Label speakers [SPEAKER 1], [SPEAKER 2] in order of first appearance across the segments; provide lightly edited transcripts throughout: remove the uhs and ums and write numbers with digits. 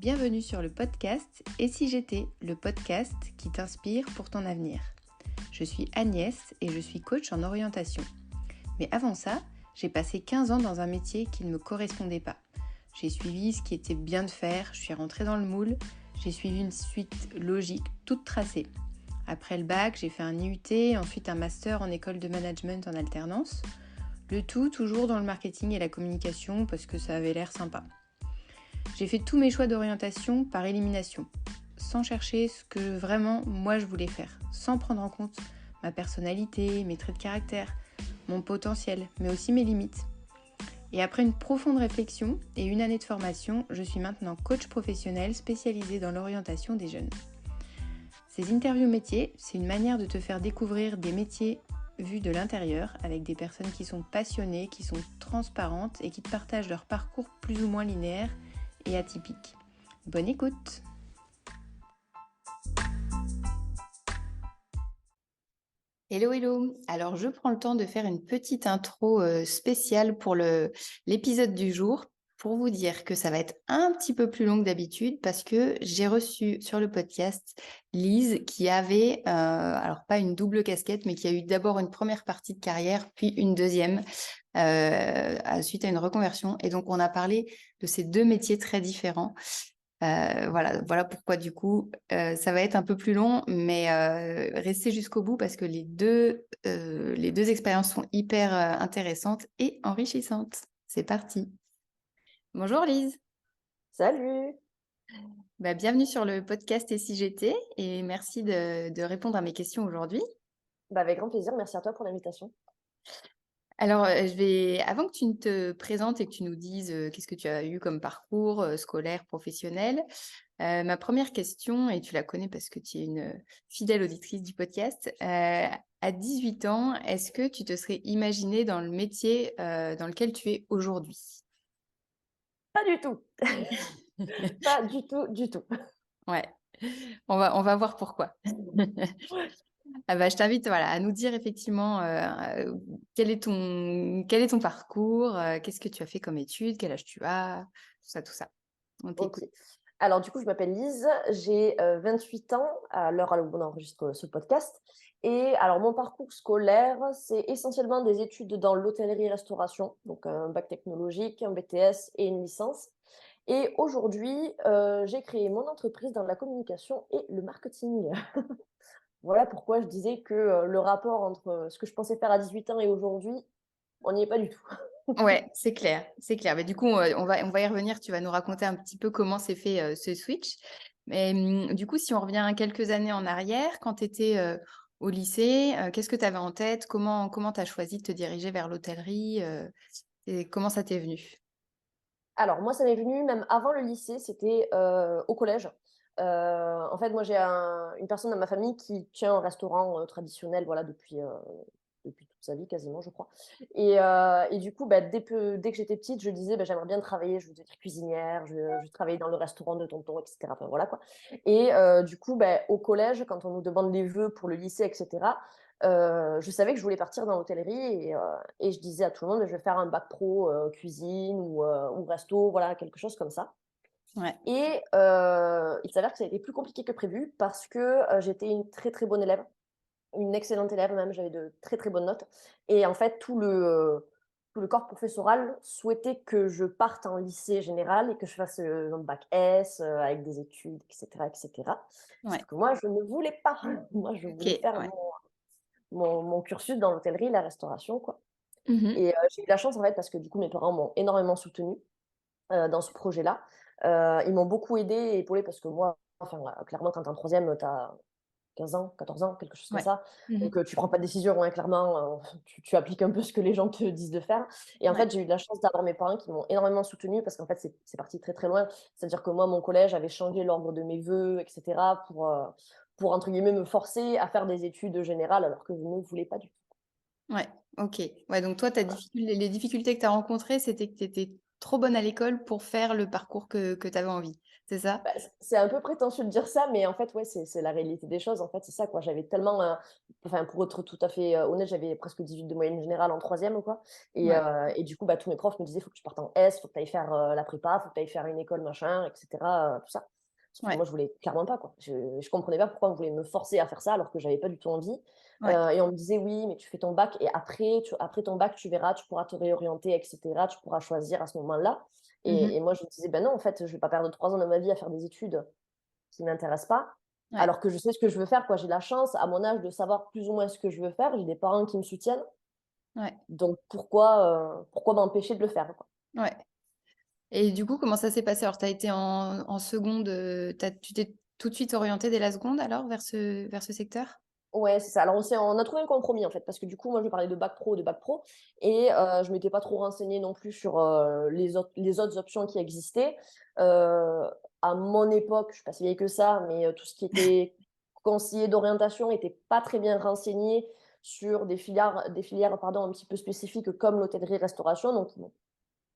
[SPEAKER 1] bienvenue sur le podcast Et si j'étais, le podcast qui t'inspire pour ton avenir. Je suis Agnès et je suis coach en orientation. Mais avant ça, j'ai passé 15 ans dans un métier qui ne me correspondait pas. J'ai suivi ce qui était bien de faire, je suis rentrée dans le moule, j'ai suivi une suite logique toute tracée. Après le bac, j'ai fait un IUT, ensuite un master en école de management en alternance. Le tout toujours dans le marketing et la communication parce que ça avait l'air sympa. J'ai fait tous mes choix d'orientation par élimination, sans chercher ce que vraiment moi je voulais faire, sans prendre en compte ma personnalité, mes traits de caractère, mon potentiel, mais aussi mes limites. Et après une profonde réflexion et une année de formation, je suis maintenant coach professionnel spécialisé dans l'orientation des jeunes. Ces interviews métiers, c'est une manière de te faire découvrir des métiers vus de l'intérieur avec des personnes qui sont passionnées, qui sont transparentes et qui te partagent leur parcours plus ou moins linéaire et atypique. Bonne écoute! Hello, hello! Alors, je prends le temps de faire une petite intro spéciale pour l'épisode du jour pour vous dire que ça va être un petit peu plus long que d'habitude parce que j'ai reçu sur le podcast Lise qui avait, alors pas une double casquette, mais qui a eu d'abord une première partie de carrière, puis une deuxième suite à une reconversion. Et donc, on a parlé de ces deux métiers très différents. Voilà pourquoi du coup ça va être un peu plus long, mais restez jusqu'au bout parce que les deux expériences sont hyper intéressantes et enrichissantes. C'est parti. Bonjour Lise.
[SPEAKER 2] Salut!
[SPEAKER 1] Bienvenue sur le podcast Et si j'étais et merci de répondre à mes questions aujourd'hui.
[SPEAKER 2] Avec grand plaisir, merci à toi pour l'invitation.
[SPEAKER 1] Alors, avant que tu ne te présentes et que tu nous dises qu'est-ce que tu as eu comme parcours scolaire, professionnel, ma première question, et tu la connais parce que tu es une fidèle auditrice du podcast, à 18 ans, est-ce que tu te serais imaginée dans le métier dans lequel tu es aujourd'hui?
[SPEAKER 2] Pas du tout, pas du tout, du tout.
[SPEAKER 1] Ouais, on va voir pourquoi. Je t'invite à nous dire effectivement quel est ton parcours, qu'est-ce que tu as fait comme études, quel âge tu as, tout ça. On
[SPEAKER 2] Ok.
[SPEAKER 1] t'écoute.
[SPEAKER 2] Alors du coup, je m'appelle Lise, j'ai 28 ans à l'heure où on enregistre ce podcast. Et alors mon parcours scolaire, c'est essentiellement des études dans l'hôtellerie-restauration, donc un bac technologique, un BTS et une licence. Et aujourd'hui, j'ai créé mon entreprise dans la communication et le marketing. Voilà pourquoi je disais que le rapport entre ce que je pensais faire à 18 ans et aujourd'hui, on n'y est pas du tout.
[SPEAKER 1] Ouais, c'est clair, c'est clair. Mais du coup, on va y revenir. Tu vas nous raconter un petit peu comment s'est fait ce switch. Mais du coup, si on revient quelques années en arrière, quand tu étais au lycée, qu'est-ce que tu avais en tête? Comment tu as choisi de te diriger vers l'hôtellerie et comment ça t'est venu?
[SPEAKER 2] Alors, moi, ça m'est venu même avant le lycée, c'était au collège. En fait, moi, j'ai une personne dans ma famille qui tient un restaurant traditionnel voilà, depuis toute sa vie, quasiment, je crois. Et du coup, dès que j'étais petite, je disais, j'aimerais bien travailler, je veux être cuisinière, je veux travailler dans le restaurant de tonton, etc. Enfin, voilà, quoi. Et du coup, au collège, quand on nous demande les vœux pour le lycée, etc., je savais que je voulais partir dans l'hôtellerie et je disais à tout le monde, je vais faire un bac pro cuisine ou resto, voilà, quelque chose comme ça.
[SPEAKER 1] Ouais.
[SPEAKER 2] Et il s'avère que ça a été plus compliqué que prévu parce que j'étais une très très bonne élève, une excellente élève même, j'avais de très très bonnes notes. Et en fait, tout le corps professoral souhaitait que je parte en lycée général et que je fasse un bac S avec des études, etc., etc.
[SPEAKER 1] Ouais.
[SPEAKER 2] Sauf que moi, je ne voulais pas. Moi, je
[SPEAKER 1] Ok.
[SPEAKER 2] voulais faire
[SPEAKER 1] Ouais.
[SPEAKER 2] mon cursus dans l'hôtellerie, la restauration, quoi.
[SPEAKER 1] Mhm.
[SPEAKER 2] Et j'ai eu la chance, en fait, parce que du coup, mes parents m'ont énormément soutenue dans ce projet-là. Ils m'ont beaucoup aidée et épaulée parce que moi, enfin, clairement, quand tu es en troisième, tu as 15 ans, 14 ans, quelque chose comme
[SPEAKER 1] Ouais.
[SPEAKER 2] ça.
[SPEAKER 1] Mhm.
[SPEAKER 2] Donc, tu prends pas de décision, hein, clairement. Tu appliques un peu ce que les gens te disent de faire. Et en
[SPEAKER 1] Ouais.
[SPEAKER 2] fait, j'ai eu de la chance d'avoir mes parents qui m'ont énormément soutenue parce qu'en fait, c'est parti très, très loin. C'est-à-dire que moi, mon collège avait changé l'ordre de mes vœux, etc., pour, entre guillemets, me forcer à faire des études générales alors que je ne voulais pas du tout.
[SPEAKER 1] Ouais, ok. Ouais, donc toi, les difficultés que tu as rencontrées, c'était que tu étais trop bonne à l'école pour faire le parcours que tu avais envie. c'est ça?
[SPEAKER 2] Bah, c'est un peu prétentieux de dire ça, mais en fait, ouais, c'est la réalité des choses. En fait, c'est ça, quoi. J'avais tellement, enfin, pour être tout à fait, honnête, j'avais presque 18 de moyenne générale en troisième ou quoi
[SPEAKER 1] Ouais,
[SPEAKER 2] et du coup, bah, tous mes profs me disaient: «Faut que tu partes en S, faut que tu ailles faire, la prépa, faut que tu ailles faire une école machin et cetera», tout ça. Sauf que
[SPEAKER 1] ouais,
[SPEAKER 2] moi, je voulais clairement pas, quoi. Je comprenais pas pourquoi on voulait me forcer à faire ça alors que j'avais pas du tout envie,
[SPEAKER 1] ouais.
[SPEAKER 2] et on me disait: «Oui, mais tu fais ton bac et après ton bac, tu verras, tu pourras te réorienter et cetera, tu pourras choisir à ce moment-là».
[SPEAKER 1] Mmh.
[SPEAKER 2] Et moi, je me disais: «Ben non, en fait, je vais pas perdre 3 ans de ma vie à faire des études qui m'intéressent pas,
[SPEAKER 1] Ouais.
[SPEAKER 2] alors que je sais ce que je veux faire, quoi». J'ai la chance, à mon âge, de savoir plus ou moins ce que je veux faire. J'ai des parents qui me soutiennent,
[SPEAKER 1] Ouais,
[SPEAKER 2] donc pourquoi m'empêcher de le faire, quoi?
[SPEAKER 1] ouais. Et du coup, comment ça s'est passé? Alors, tu as été en seconde, tu t'es tout de suite orientée dès la seconde alors vers ce secteur?
[SPEAKER 2] Ouais, c'est ça. Alors on a trouvé un compromis, en fait, parce que du coup, moi, je lui parlais de bac pro et je m'étais pas trop renseignée non plus sur, les autres options qui existaient. Heu, à mon époque, je suis pas si vieille que ça, mais tout ce qui était conseiller d'orientation était pas très bien renseigné sur des filières, pardon, un petit peu spécifiques comme l'hôtellerie-restauration, donc ils m'ont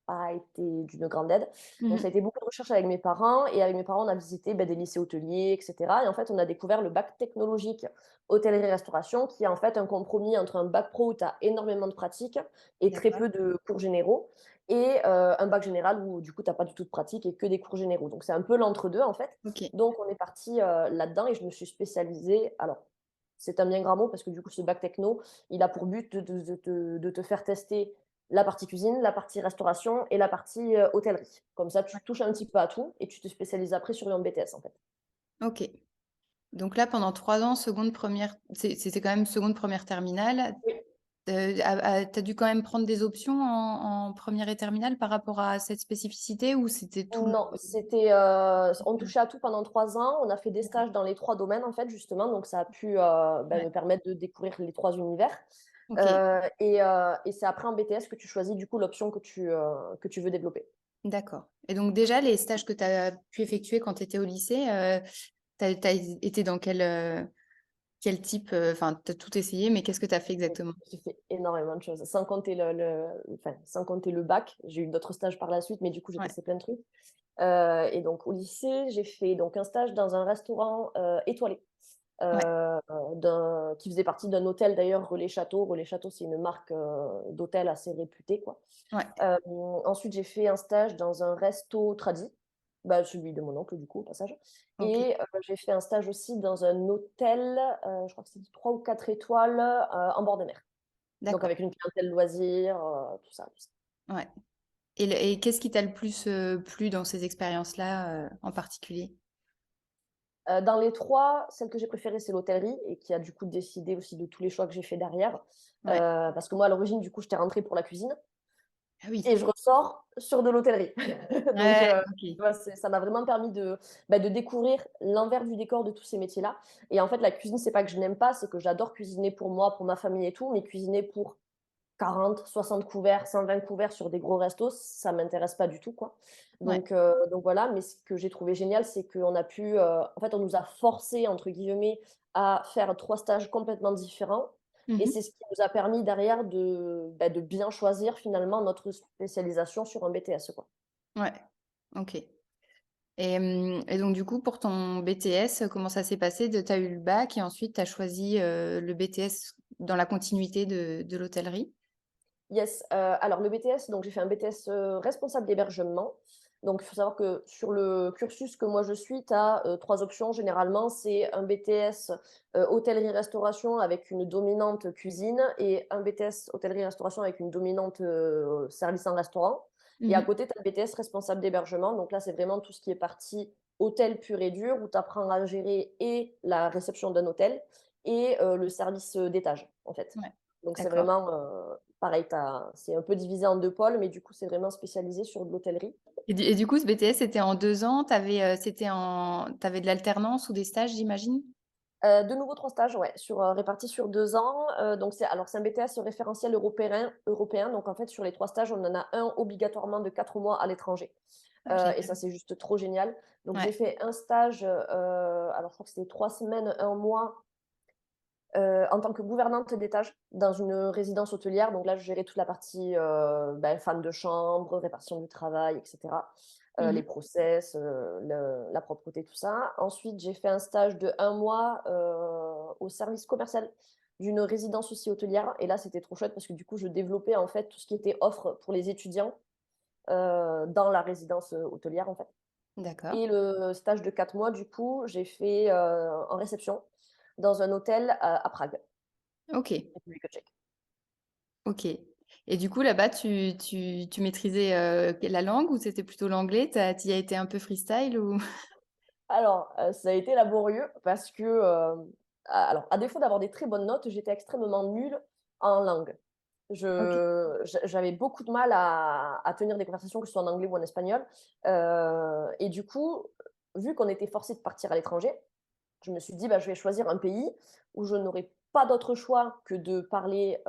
[SPEAKER 2] pas été d'une grande aide. Donc
[SPEAKER 1] Mmh.
[SPEAKER 2] ça a été beaucoup de recherches avec mes parents et avec mes parents, on a visité, des lycées hôteliers et cetera et en fait, on a découvert le bac technologique hôtellerie-restauration qui est en fait un compromis entre un bac pro où tu as énormément de pratique et très
[SPEAKER 1] D'accord.
[SPEAKER 2] peu de cours généraux et un bac général où du coup, tu as pas du tout de pratique et que des cours généraux. Donc c'est un peu l'entre-deux, en fait.
[SPEAKER 1] OK.
[SPEAKER 2] Donc on est parti, là-dedans et je me suis spécialisée. Alors, c'est un bien grand mot parce que du coup, ce bac techno, il a pour but de te faire tester la partie cuisine, la partie restauration et la partie, hôtellerie. Comme ça, tu
[SPEAKER 1] Ouais.
[SPEAKER 2] touches un petit peu à tout et tu te spécialises après sur un BTS, en fait.
[SPEAKER 1] OK. Donc là, pendant 3 ans, seconde, première, c'était quand même seconde, première, terminale.
[SPEAKER 2] Oui.
[SPEAKER 1] Tu as dû quand même prendre des options en 1 et terminale par rapport à cette spécificité ou c'était tout le
[SPEAKER 2] Non, c'était, on touchait à tout pendant 3 ans. On a fait des
[SPEAKER 1] d'accord.
[SPEAKER 2] stages dans les 3 domaines, en fait, justement, donc ça a pu,
[SPEAKER 1] Ouais.
[SPEAKER 2] me permettre de découvrir les 3 univers,
[SPEAKER 1] OK,
[SPEAKER 2] et c'est après en BTS que tu choisis, du coup, l'option que tu veux développer.
[SPEAKER 1] d'accord. Et donc déjà, les stages que tu as pu effectuer quand tu étais au lycée, tu as été dans quel type, enfin, tu as tout essayé, mais qu'est-ce que tu as fait
[SPEAKER 2] Oui,
[SPEAKER 1] exactement?
[SPEAKER 2] j'ai fait énormément de choses, sans compter le bac. J'ai eu d'autres stages par la suite, mais du coup, j'ai
[SPEAKER 1] Ouais,
[SPEAKER 2] testé plein de trucs. Et donc au lycée, j'ai fait donc un stage dans un restaurant, étoilé,
[SPEAKER 1] ouais,
[SPEAKER 2] qui faisait partie d'un hôtel d'ailleurs, Relais Château. Relais Château, c'est une marque, d'hôtel assez réputée, quoi.
[SPEAKER 1] ouais.
[SPEAKER 2] Ensuite, j'ai fait un stage dans un resto tradi, bah, celui de mon oncle du coup, au passage
[SPEAKER 1] OK,
[SPEAKER 2] et j'ai fait un stage aussi dans un hôtel, je crois que c'était 3 ou 4 étoiles, en bord de mer. Donc
[SPEAKER 1] d'accord,
[SPEAKER 2] avec une clientèle loisirs, tout ça, tout ça.
[SPEAKER 1] ouais. Et qu'est-ce qui t'a le plus, plu dans ces expériences-là, en particulier?
[SPEAKER 2] Dans les 3, celle que j'ai préférée, c'est l'hôtellerie et qui a du coup décidé aussi de tous les choix que j'ai fait derrière.
[SPEAKER 1] Ouais.
[SPEAKER 2] Parce que moi, à l'origine, du coup, j'étais rentrée pour la cuisine
[SPEAKER 1] Ah oui.
[SPEAKER 2] et je ressors sur de l'hôtellerie. Donc,
[SPEAKER 1] Ouais, OK.
[SPEAKER 2] tu vois, ça m'a vraiment permis de découvrir l'envers du décor de tous ces métiers-là. Et en fait, la cuisine, c'est pas que je n'aime pas, c'est que j'adore cuisiner pour moi, pour ma famille et tout, mais cuisiner pour 40, 60 couverts, 120 couverts sur des gros restos, ça m'intéresse pas du tout, quoi.
[SPEAKER 1] Ouais.
[SPEAKER 2] Donc voilà, mais ce que j'ai trouvé génial, c'est qu'on a pu, en fait, on nous a «forcés» entre guillemets à faire 3 stages complètement différents et
[SPEAKER 1] Mmh.
[SPEAKER 2] c'est ce qui nous a permis derrière de bien choisir finalement notre spécialisation sur un BTS, quoi.
[SPEAKER 1] Ouais, OK. Et donc du coup, pour ton BTS, comment ça s'est passé? Tu as eu le bac et ensuite tu as choisi, le BTS dans la continuité de l'hôtellerie?
[SPEAKER 2] Yes, alors le BTS, donc j'ai fait un BTS, responsable d'hébergement. Donc il faut savoir que sur le cursus que moi je suis, tu as, 3 options généralement. C'est un BTS, hôtellerie-restauration avec une dominante cuisine et un BTS hôtellerie-restauration avec une dominante, service en restaurant et à
[SPEAKER 1] Mmh.
[SPEAKER 2] côté, tu as le BTS responsable d'hébergement. Donc là, c'est vraiment tout ce qui est partie hôtel pur et dur où tu apprends à gérer et la réception d'un hôtel et le service, d'étage, en fait.
[SPEAKER 1] Ouais,
[SPEAKER 2] Donc c'est
[SPEAKER 1] d'accord.
[SPEAKER 2] vraiment, pareil, c'est un peu divisé en 2 pôles, mais du coup, c'est vraiment spécialisé sur de l'hôtellerie.
[SPEAKER 1] Et du coup, ce BTS, c'était en 2 ans? Tu avais de l'alternance ou des stages, j'imagine?
[SPEAKER 2] De nouveau 3 stages, ouais, répartis sur 2 ans, donc c'est un BTS référentiel européen, donc en fait, sur les 3 stages, on en a un obligatoirement de 4 mois à l'étranger,
[SPEAKER 1] Ah
[SPEAKER 2] et ça,
[SPEAKER 1] génial.
[SPEAKER 2] c'est juste trop génial. Donc j'ai
[SPEAKER 1] Ouais,
[SPEAKER 2] fait un stage, alors je crois que c'était 3 semaines, un mois, en tant que gouvernante d'étage dans une résidence hôtelière. Donc là, je gérais toute la partie, femme de chambre, répartition du travail et cetera. les
[SPEAKER 1] Mhm.
[SPEAKER 2] process, la propreté, tout ça. Ensuite, j'ai fait un stage de 1 mois au service commercial d'une résidence aussi hôtelière. Et là, c'était trop chouette parce que du coup, je développais en fait tout ce qui était offre pour les étudiants dans la résidence hôtelière en fait.
[SPEAKER 1] D'accord.
[SPEAKER 2] Et le stage de 4 mois, du coup, j'ai fait en réception dans un hôtel à Prague,
[SPEAKER 1] Ok.
[SPEAKER 2] République tchèque.
[SPEAKER 1] Ok. Et du coup, là-bas, tu maîtrisais la langue ou c'était plutôt l'anglais? Tu y as été un peu freestyle ou...
[SPEAKER 2] Alors, ça a été laborieux parce que, alors, à défaut d'avoir des très bonnes notes, j'étais extrêmement nulle en langue.
[SPEAKER 1] Ok.
[SPEAKER 2] J'avais beaucoup de mal à tenir des conversations, que ce soit en anglais ou en espagnol. Et du coup, vu qu'on était forcé de partir à l'étranger, je me suis dit: «Bah, je vais choisir un pays où je n'aurai pas d'autre choix que de parler,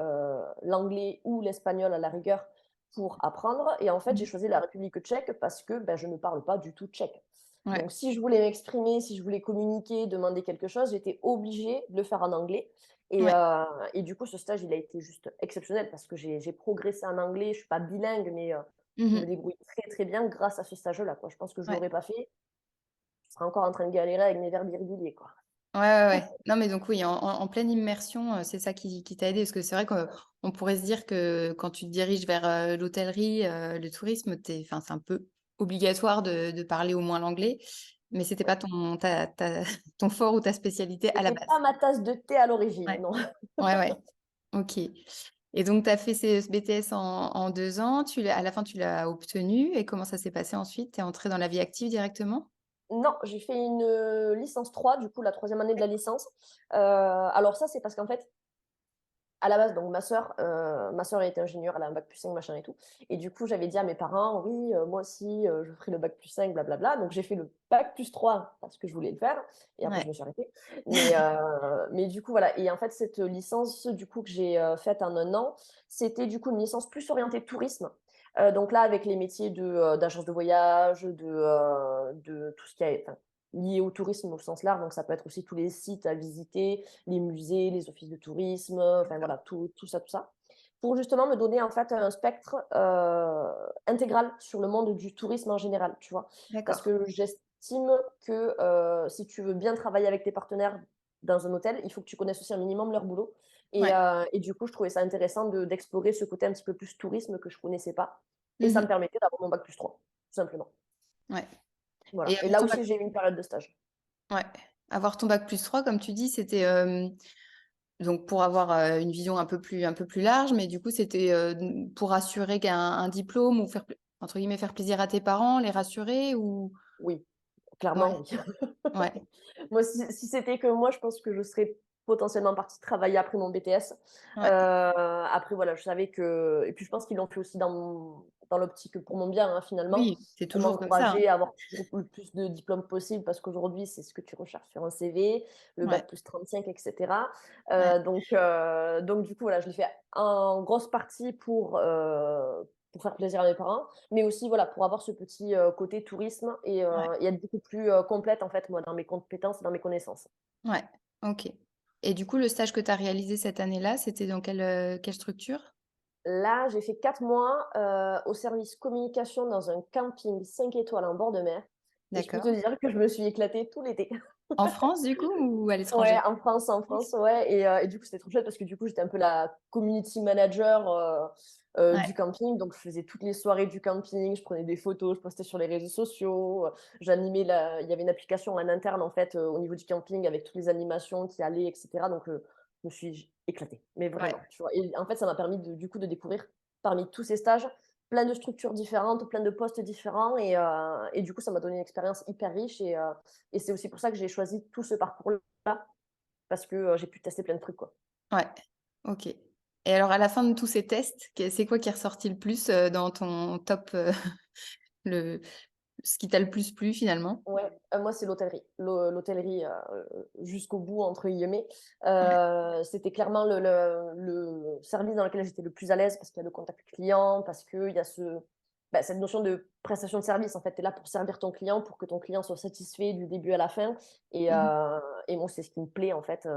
[SPEAKER 2] l'anglais ou l'espagnol à la rigueur pour apprendre» et en fait, j'ai
[SPEAKER 1] Mhm.
[SPEAKER 2] choisi la République tchèque parce que, bah, je ne parle pas du tout tchèque.
[SPEAKER 1] Ouais.
[SPEAKER 2] Donc si je voulais m'exprimer, si je voulais communiquer, demander quelque chose, j'étais obligée de le faire en anglais
[SPEAKER 1] Ouais.
[SPEAKER 2] et du coup, ce stage, il a été juste exceptionnel parce que j'ai progressé en anglais. Je suis pas bilingue, mais je me
[SPEAKER 1] Mhm.
[SPEAKER 2] débrouille très, très bien grâce à ce stage-là, quoi. Je pense que je
[SPEAKER 1] Ouais.
[SPEAKER 2] l'aurais pas fait, je serais encore en train de galérer avec mes verbes irréguliers, quoi.
[SPEAKER 1] Ouais, ouais, ouais. Non, mais donc oui, en pleine immersion, c'est ça qui t'a aidé. Parce que c'est vrai qu'on pourrait se dire que quand tu te diriges vers l'hôtellerie, le tourisme, enfin, c'est un peu obligatoire de parler au moins l'anglais. Mais c'était pas ton fort ou ta spécialité à la
[SPEAKER 2] C'était pas
[SPEAKER 1] base.
[SPEAKER 2] ma tasse de thé à l'origine,
[SPEAKER 1] Ouais,
[SPEAKER 2] non.
[SPEAKER 1] ouais, ouais. Ok. Et donc, tu as fait ce BTS en 2 ans. À la fin, tu l'as obtenu. Et comment ça s'est passé ensuite? Tu es entrée dans la vie active directement?
[SPEAKER 2] Non, j'ai fait une, licence 3, du coup, la troisième année de la licence. Alors ça, c'est parce qu'en fait, à la base, donc ma sœur est ingénieure, elle a un bac+5 machin et tout et du coup, j'avais dit à mes parents: «Oui, moi aussi, je ferai le bac+5 blablabla». Donc j'ai fait le bac+3 parce que je voulais le faire et après je
[SPEAKER 1] Ouais.
[SPEAKER 2] me suis arrêtée. Mais du coup, voilà et en fait, cette licence, du coup, que j'ai, faite en 1 an, c'était du coup une licence plus orientée tourisme. Donc là, avec les métiers d'agence de voyage, de tout ce qui est enfin, lié au tourisme au sens large, donc ça peut être aussi tous les sites à visiter, les musées, les offices de tourisme, enfin
[SPEAKER 1] D'accord.
[SPEAKER 2] voilà, tout ça, tout ça. Pour justement me donner en fait un spectre intégral sur le monde du tourisme en général, tu vois. Parce
[SPEAKER 1] D'accord.
[SPEAKER 2] que j'estime que si tu veux bien travailler avec tes partenaires dans un hôtel, il faut que tu connaisses aussi un minimum leur boulot.
[SPEAKER 1] Ouais.
[SPEAKER 2] Et du coup, je trouvais ça intéressant d'explorer ce côté un petit peu plus tourisme que je connaissais pas. Et ça me
[SPEAKER 1] Mhm.
[SPEAKER 2] permettait d'avoir mon bac+3, tout simplement.
[SPEAKER 1] Ouais. Et
[SPEAKER 2] Voilà. Et
[SPEAKER 1] avoir
[SPEAKER 2] là
[SPEAKER 1] ton
[SPEAKER 2] aussi,
[SPEAKER 1] bac,
[SPEAKER 2] j'ai eu une période de stage.
[SPEAKER 1] ouais. Avoir ton bac+3, comme tu dis, c'était donc pour avoir une vision un peu plus large, mais du coup, c'était pour assurer un diplôme ou entre guillemets, faire plaisir à tes parents, les rassurer ou...
[SPEAKER 2] Oui,
[SPEAKER 1] Ouais,
[SPEAKER 2] clairement, oui.
[SPEAKER 1] ouais,
[SPEAKER 2] Moi, si c'était que moi, je pense que je serais potentiellement partie travailler après mon BTS.
[SPEAKER 1] ouais.
[SPEAKER 2] Après, voilà, je savais que et puis je pense qu'ils l'ont fait aussi dans l'optique pour mon bien, hein, finalement.
[SPEAKER 1] Oui, c'est toujours comme ça, hein.
[SPEAKER 2] M'encourager à avoir toujours le plus de diplômes possible parce qu'aujourd'hui, c'est ce que tu recherches sur un CV, le
[SPEAKER 1] Ouais,
[SPEAKER 2] bac+35 et cetera.
[SPEAKER 1] ouais,
[SPEAKER 2] Donc du coup, voilà, je l'ai fait en grosse partie pour faire plaisir à mes parents, mais aussi, voilà, pour avoir ce petit, côté tourisme
[SPEAKER 1] ouais,
[SPEAKER 2] et être beaucoup plus, complète, en fait, moi, dans mes compétences et dans mes connaissances.
[SPEAKER 1] ouais. Ok. Et du coup, le stage que tu as réalisé cette année-là, c'était dans quelle structure?
[SPEAKER 2] Là, j'ai fait 4 mois, au service communication dans un camping 5 étoiles en bord de mer et je peux te
[SPEAKER 1] D'accord.
[SPEAKER 2] dire que je me suis éclatée tout l'été.
[SPEAKER 1] En France, du coup, ou à
[SPEAKER 2] Ouais,
[SPEAKER 1] l'étranger?
[SPEAKER 2] en France, ouais et du coup, c'était trop chouette parce que du coup, j'étais un peu la community manager,
[SPEAKER 1] Ouais.
[SPEAKER 2] du camping. Donc je faisais toutes les soirées du camping, je prenais des photos, je postais sur les réseaux sociaux, j'animais la il y avait une application en interne, en fait, au niveau du camping avec toutes les animations qui allaient et cetera. Donc je me suis éclatée, mais
[SPEAKER 1] Ouais.
[SPEAKER 2] vraiment, tu vois? Et en fait, ça m'a permis du coup, de découvrir parmi tous ces stages, plein de structures différentes, plein de postes différents et du coup, ça m'a donné une expérience hyper riche et c'est aussi pour ça que j'ai choisi tout ce parcours-là parce que, j'ai pu tester plein de trucs, quoi.
[SPEAKER 1] Ouais, OK. Et alors à la fin de tous ces tests, c'est quoi qui est ressorti le plus, dans ton top, le ce qui t'a le plus plu finalement?
[SPEAKER 2] Ouais, moi, c'est l'hôtellerie. L'hôtellerie, «jusqu'au bout» entre guillemets.
[SPEAKER 1] Ouais.
[SPEAKER 2] C'était clairement le service dans lequel j'étais le plus à l'aise parce qu'il y a le contact client, parce qu'il y a cette notion de prestation de service. En fait, tu es là pour servir ton client, pour que ton client soit satisfait du début à la fin
[SPEAKER 1] Mmh.
[SPEAKER 2] et moi, c'est ce qui me plaît en fait,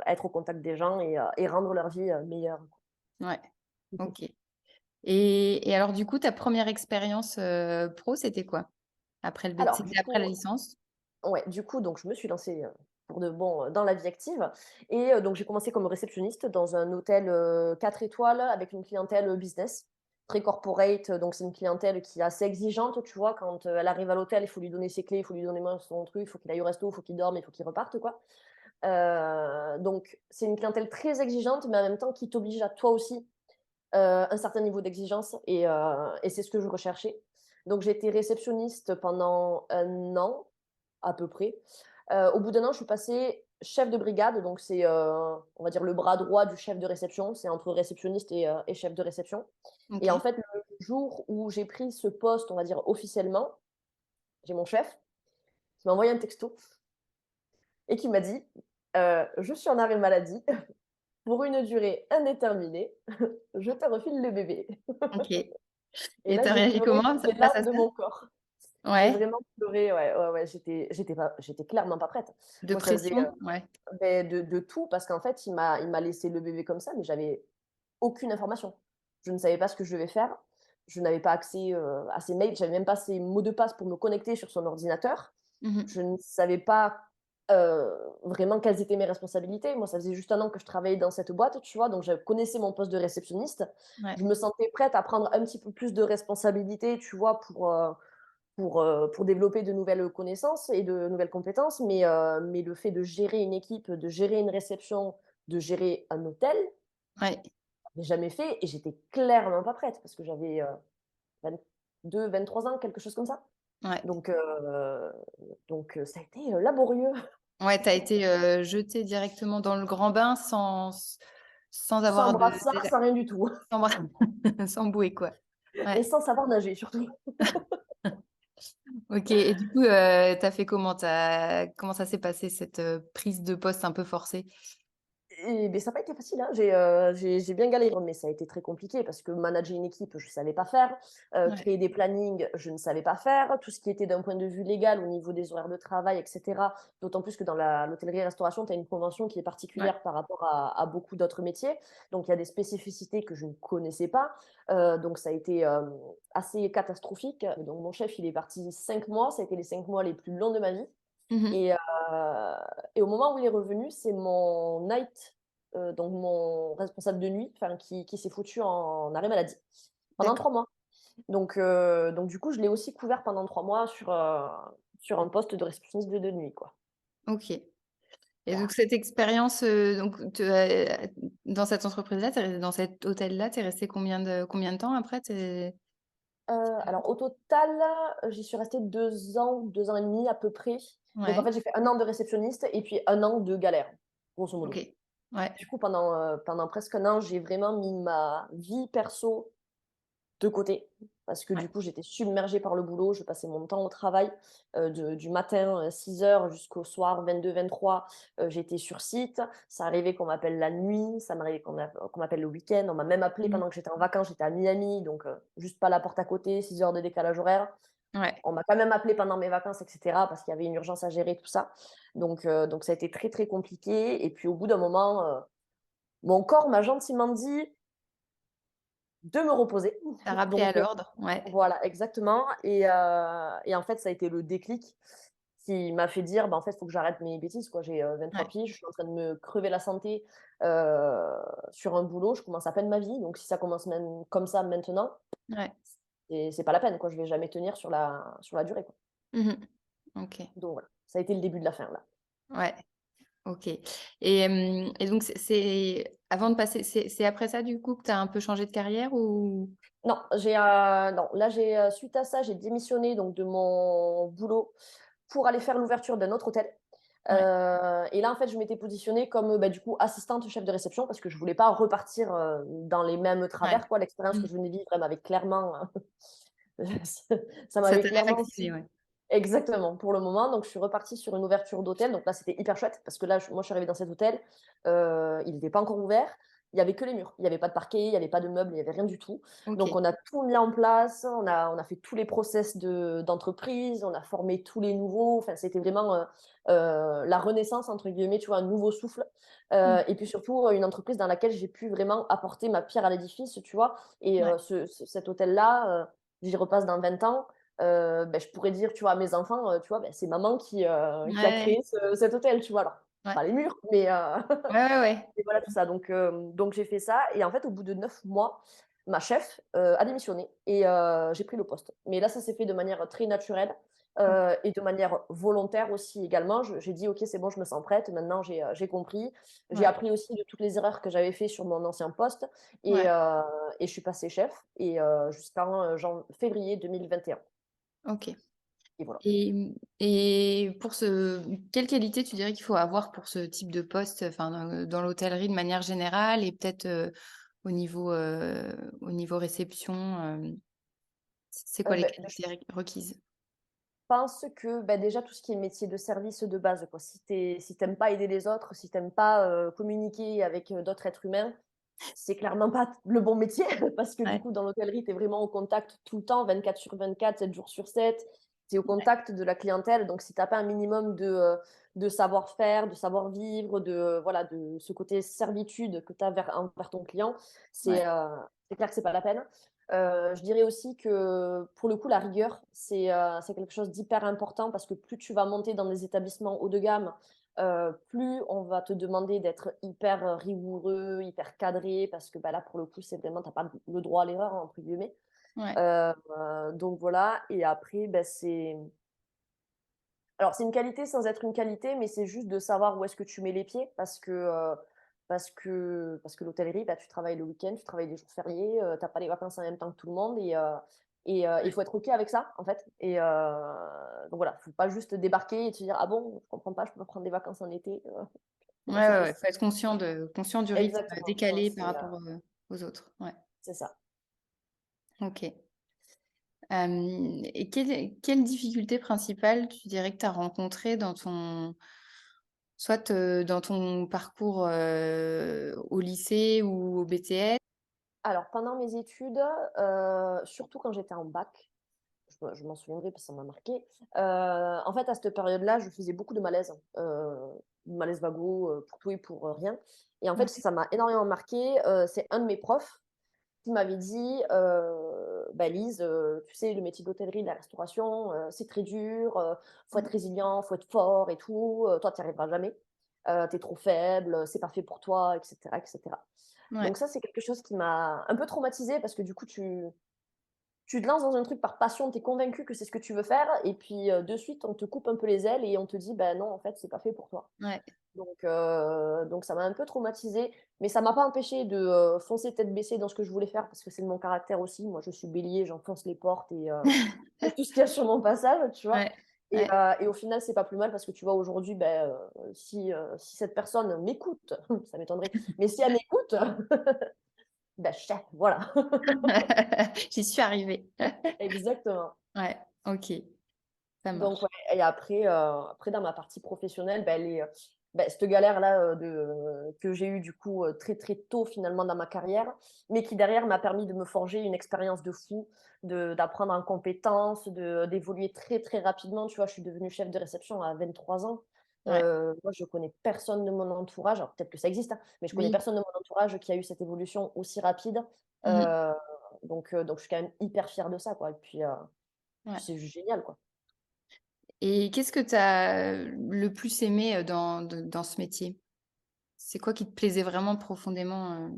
[SPEAKER 2] être au contact des gens et rendre leur vie, meilleure.
[SPEAKER 1] Ouais, OK. Et alors du coup, ta première expérience, pro, c'était quoi?
[SPEAKER 2] Alors du
[SPEAKER 1] C'était après la
[SPEAKER 2] coup
[SPEAKER 1] licence?
[SPEAKER 2] ouais, du coup, donc je me suis lancée, pour de bon, dans la vie active et donc j'ai commencé comme réceptionniste dans un hôtel, 4 étoiles avec une clientèle, business, très corporate, donc c'est une clientèle qui est assez exigeante, tu vois? Quand, elle arrive à l'hôtel, il faut lui donner ses clés, il faut lui donner moi son truc, il faut qu'il aille au resto, il faut qu'il dorme, il faut qu'il reparte, quoi. Donc c'est une clientèle très exigeante, mais en même temps qui t'oblige à toi aussi, un certain niveau d'exigence et c'est ce que je recherchais. Donc j'ai été réceptionniste pendant 1 an à peu près. Au bout d'un an, je suis passée chef de brigade, donc c'est, on va dire le bras droit du chef de réception. C'est entre réceptionniste et chef de réception et en
[SPEAKER 1] OK.
[SPEAKER 2] fait, le jour où j'ai pris ce poste, on va dire officiellement, j'ai mon chef qui m'a envoyé un texto et qui m'a dit: «Je suis en arrêt maladie pour une durée indéterminée, je te refile le bébé».
[SPEAKER 1] OK.
[SPEAKER 2] Et
[SPEAKER 1] Et
[SPEAKER 2] là,
[SPEAKER 1] tu as
[SPEAKER 2] j'ai
[SPEAKER 1] réagi
[SPEAKER 2] pleuré
[SPEAKER 1] comment
[SPEAKER 2] toutes les
[SPEAKER 1] face à
[SPEAKER 2] larmes de
[SPEAKER 1] ça?
[SPEAKER 2] mon corps. J'ai
[SPEAKER 1] Ouais,
[SPEAKER 2] vraiment pleuré, ouais, ouais, ouais, j'étais clairement pas prête.
[SPEAKER 1] de
[SPEAKER 2] Moi, ça faisait,
[SPEAKER 1] pression? Ouais.
[SPEAKER 2] de tout parce qu'en fait, il m'a laissé le bébé comme ça, mais j'avais aucune information. Je ne savais pas ce que je devais faire. Je n'avais pas accès, à ses mails, j'avais même pas ses mots de passe pour me connecter sur son ordinateur.
[SPEAKER 1] Mmh.
[SPEAKER 2] Je ne savais pas, vraiment quelles étaient mes responsabilités. Moi, ça faisait juste 1 an que je travaillais dans cette boîte, tu vois? Donc je connaissais mon poste de réceptionniste.
[SPEAKER 1] Ouais,
[SPEAKER 2] Je me sentais prête à prendre un petit peu plus de responsabilités, tu vois? Pour développer de nouvelles connaissances et de nouvelles compétences, mais le fait de gérer une équipe, de gérer une réception, de gérer un hôtel,
[SPEAKER 1] ouais,
[SPEAKER 2] je l'ai jamais fait et j'étais clairement pas prête parce que j'avais, 22-23 ans, quelque chose comme ça.
[SPEAKER 1] ouais.
[SPEAKER 2] Donc heu ça a été, laborieux.
[SPEAKER 1] Ouais, tu as été, jetée directement dans le grand bain sans
[SPEAKER 2] Sans
[SPEAKER 1] avoir de
[SPEAKER 2] brassard, sans rien du tout
[SPEAKER 1] sans bra sans bouée, quoi.
[SPEAKER 2] et
[SPEAKER 1] Ouais.
[SPEAKER 2] sans savoir nager surtout.
[SPEAKER 1] OK et du coup, tu as fait comment? Comment ça s'est passé cette, prise de poste un peu forcée?
[SPEAKER 2] Et beh, ça a pas été facile, hein. J'ai bien galéré, mais ça a été très compliqué parce que manager une équipe, je savais pas faire,
[SPEAKER 1] Ouais,
[SPEAKER 2] créer des plannings, je ne savais pas faire. Tout ce qui était d'un point de vue légal au niveau des horaires de travail et cetera, d'autant plus que dans l'hôtellerie-restauration, tu as une convention qui est
[SPEAKER 1] ouais.
[SPEAKER 2] particulière par rapport à beaucoup d'autres métiers. Donc il y a des spécificités que je ne connaissais pas, donc ça a été, assez catastrophique. Donc mon chef, il est parti 5 mois, ça a été les 5 mois les plus longs de ma vie.
[SPEAKER 1] Mmh.
[SPEAKER 2] Et et au moment où il est revenu, c'est mon night, donc mon responsable de nuit, enfin qui s'est foutu en arrêt maladie pendant
[SPEAKER 1] D'accord.
[SPEAKER 2] 3 mois. Donc du coup, je l'ai aussi couvert pendant 3 mois sur un poste de réceptionniste de nuit, quoi.
[SPEAKER 1] OK et donc
[SPEAKER 2] Voilà.
[SPEAKER 1] cette expérience, donc dans cette entreprise-là, dans cet hôtel-là, tu es restée combien de temps après?
[SPEAKER 2] Alors au total, j'y suis restée 2 ans, 2 ans et demi à peu près. Donc en
[SPEAKER 1] Ouais,
[SPEAKER 2] fait, j'ai fait 1 an de réceptionniste et puis 1 an de galère, grosso modo.
[SPEAKER 1] OK. Ouais,
[SPEAKER 2] Du coup, pendant presque 1 an, j'ai vraiment mis ma vie perso de côté, parce que
[SPEAKER 1] ouais.
[SPEAKER 2] du coup, j'étais submergée par le boulot. Je passais mon temps au travail, du matin, 6 heures jusqu'au soir 22-23, j'étais sur site. Ça arrivait qu'on m'appelle la nuit, ça m'arrivait qu'on m'appelle le week-end. On m'a même appelé
[SPEAKER 1] Mmh.
[SPEAKER 2] pendant que j'étais en vacances, j'étais à Miami, donc juste pas la porte à côté, 6 heures de décalage horaire.
[SPEAKER 1] Ouais.
[SPEAKER 2] On m'a quand même appelé pendant mes vacances et cetera, parce qu'il y avait une urgence à gérer, tout ça. Donc ça a été très, très compliqué et puis au bout d'un moment, mon corps m'a gentiment dit de me reposer.
[SPEAKER 1] Tu as rappelé à
[SPEAKER 2] Donc
[SPEAKER 1] l'ordre, ouais.
[SPEAKER 2] voilà, exactement et en fait, ça a été le déclic qui m'a fait dire: «Bah, en fait, il faut que j'arrête mes bêtises, quoi». J'ai, 23
[SPEAKER 1] Ouais,
[SPEAKER 2] piges, je suis en train de me crever la santé, sur un boulot, je commence à peine ma vie, donc si ça commence même comme ça maintenant,
[SPEAKER 1] ouais.
[SPEAKER 2] c'est pas la peine, quoi. Je vais jamais tenir sur la durée, quoi.
[SPEAKER 1] Mmh. OK.
[SPEAKER 2] Donc voilà, ça a été le début de la fin, là.
[SPEAKER 1] Ouais, OK et donc c'est avant de passer c'est après ça du coup que tu as un peu changé de carrière ou?
[SPEAKER 2] Non, non, là, suite à ça, j'ai démissionné donc de mon boulot pour aller faire l'ouverture d'un autre hôtel.
[SPEAKER 1] Ouais.
[SPEAKER 2] Et là, en fait, je m'étais positionnée comme, bah, du coup, assistante chef de réception parce que je voulais pas repartir, dans les mêmes
[SPEAKER 1] Ouais.
[SPEAKER 2] travers, quoi. L'expérience
[SPEAKER 1] Mmh.
[SPEAKER 2] que je venais de vivre, elle m'avait clairement, ça
[SPEAKER 1] Ça
[SPEAKER 2] m'avait
[SPEAKER 1] t'avait
[SPEAKER 2] clairement
[SPEAKER 1] vacciné,
[SPEAKER 2] aussi
[SPEAKER 1] ouais.
[SPEAKER 2] exactement, pour le moment. Donc je suis repartie sur une ouverture d'hôtel. Donc là, c'était hyper chouette parce que là, moi, je suis arrivée dans cet hôtel, il n'était pas encore ouvert. Il y avait que les murs. Il y avait pas de parquet, il y avait pas de meubles, il y avait rien du tout. Donc
[SPEAKER 1] OK.
[SPEAKER 2] on a tout mis en place, on a fait tous les process d'entreprise, on a formé tous les nouveaux. Enfin, c'était vraiment, «la renaissance» entre guillemets, tu vois? Un nouveau souffle,
[SPEAKER 1] Mmh.
[SPEAKER 2] et puis surtout, une entreprise dans laquelle j'ai pu vraiment apporter ma pierre à l'édifice, tu vois? Et
[SPEAKER 1] Ouais.
[SPEAKER 2] cet hôtel-là, j'y repasse dans 20 ans, je pourrais dire, tu vois, à mes enfants, tu vois, c'est maman qui a
[SPEAKER 1] Ouais,
[SPEAKER 2] créé cet hôtel, tu vois? Alors,
[SPEAKER 1] ouais.
[SPEAKER 2] pas les murs, mais
[SPEAKER 1] Ouais, ouais, ouais.
[SPEAKER 2] et voilà tout ça. Donc j'ai fait ça et en fait, au bout de 9 mois, ma chef, a démissionné et j'ai pris le poste. Mais là, ça s'est fait de manière très naturelle,
[SPEAKER 1] OK.
[SPEAKER 2] et de manière volontaire aussi également. Je J'ai dit: «OK, c'est bon, je me sens prête. Maintenant, j'ai compris». J'ai
[SPEAKER 1] Ouais,
[SPEAKER 2] appris aussi de toutes les erreurs que j'avais fait sur mon ancien poste et
[SPEAKER 1] ouais.
[SPEAKER 2] heu et je suis passée chef et jusqu'en, février 2021
[SPEAKER 1] OK.
[SPEAKER 2] et voilà.
[SPEAKER 1] Et pour quelle qualité tu dirais qu'il faut avoir pour ce type de poste, enfin, dans l'hôtellerie de manière générale et peut-être, au niveau réception, c'est quoi les
[SPEAKER 2] Je
[SPEAKER 1] qualités requises?
[SPEAKER 2] pense que, déjà, tout ce qui est métier de service de base, quoi. Si tu aimes pas aider les autres, si tu aimes pas, communiquer avec, d'autres êtres humains, c'est clairement pas le bon métier parce que du
[SPEAKER 1] Ouais,
[SPEAKER 2] coup, dans l'hôtellerie, tu es vraiment au contact tout le temps, 24/24, 7 jours sur 7. Tu es au contact de la clientèle, donc si tu as pas un minimum de savoir-faire, de savoir-vivre, voilà, de ce côté servitude que tu as envers ton client,
[SPEAKER 1] ouais,
[SPEAKER 2] c'est clair que c'est pas la peine. Je dirais aussi que, pour le coup, la rigueur, c'est quelque chose d'hyper important parce que plus tu vas monter dans des établissements haut de gamme, plus on va te demander d'être hyper, rigoureux, hyper cadré parce que, là, pour le coup, c'est vraiment tu as pas le «droit à l'erreur», entre guillemets.
[SPEAKER 1] ouais,
[SPEAKER 2] Donc voilà et après, c'est une qualité sans être une qualité, mais c'est juste de savoir où est-ce que tu mets les pieds parce que l'hôtellerie, tu travailles le week-end, tu travailles les jours fériés, tu pas les vacances en même temps que tout le monde il
[SPEAKER 1] ouais.
[SPEAKER 2] faut être OK avec ça, en fait donc voilà, faut pas juste débarquer et te dire: «Ah bon, je comprends pas, je peux pas prendre des vacances en été?»
[SPEAKER 1] Ouais,
[SPEAKER 2] Non, c'est
[SPEAKER 1] ouais,
[SPEAKER 2] pas
[SPEAKER 1] ouais,
[SPEAKER 2] possible.
[SPEAKER 1] faut être conscient du rythme,
[SPEAKER 2] Exactement,
[SPEAKER 1] décalé par rapport, aux autres. Ouais,
[SPEAKER 2] c'est ça.
[SPEAKER 1] OK. Et quelle difficulté principale tu dirais que tu as rencontrée soit, dans ton parcours, au lycée ou au BTS?
[SPEAKER 2] Alors pendant mes études, surtout quand j'étais en bac, je m'en souviendrai parce que ça m'a marqué. En fait, à cette période-là, je faisais beaucoup de malaise, malaise vago, pour tout et pour, rien et en fait,
[SPEAKER 1] OK,
[SPEAKER 2] ça m'a énormément marqué. C'est un de mes profs qui m'avait dit, «Lise, tu sais, le métier d'hôtellerie, de la restauration, c'est très dur, faut être
[SPEAKER 1] mmh,
[SPEAKER 2] résilient, faut être fort et tout, toi, tu y arriveras jamais, tu es trop faible, c'est pas fait pour toi» et cetera et cetera.
[SPEAKER 1] ouais,
[SPEAKER 2] Donc ça, c'est quelque chose qui m'a un peu traumatisée parce que du coup, tu te lances dans un truc par passion, tu es convaincu que c'est ce que tu veux faire et puis, de suite, on te coupe un peu les ailes et on te dit: «Ben non, en fait, c'est pas fait pour toi».
[SPEAKER 1] ouais.
[SPEAKER 2] Donc ça m'a un peu traumatisée, mais ça m'a pas empêché de, foncer tête baissée dans ce que je voulais faire parce que c'est de mon caractère aussi. Moi, je suis bélier, j'enfonce les portes et tout ce qu'il y a sur mon passage, tu vois?
[SPEAKER 1] Ouais, ouais.
[SPEAKER 2] Et au final, c'est pas plus mal parce que tu vois, aujourd'hui, si cette personne m'écoute, ça m'étonnerait, mais si elle m'écoute, chef, voilà.
[SPEAKER 1] J'y suis arrivée.
[SPEAKER 2] Exactement.
[SPEAKER 1] Ouais, OK, ça
[SPEAKER 2] Donc
[SPEAKER 1] marche.
[SPEAKER 2] ouais et après dans ma partie professionnelle, cette galère-là, que j'ai eue du coup, très, très tôt finalement dans ma carrière, mais qui derrière m'a permis de me forger une expérience de fou, d'apprendre en compétences, d'évoluer très, très rapidement. Tu vois? Je suis devenue chef de réception à 23 ans.
[SPEAKER 1] Ouais.
[SPEAKER 2] Moi je connais personne de mon entourage, alors peut-être que ça existe, hein, mais je connais
[SPEAKER 1] Oui.
[SPEAKER 2] personne de mon entourage qui a eu cette évolution aussi rapide.
[SPEAKER 1] Mmh.
[SPEAKER 2] Heu, donc je suis quand même hyper fière de ça, quoi et puis
[SPEAKER 1] Ouais.
[SPEAKER 2] c'est juste génial, quoi.
[SPEAKER 1] Et qu'est-ce que tu as le plus aimé, dans ce métier? C'est quoi qui te plaisait vraiment profondément,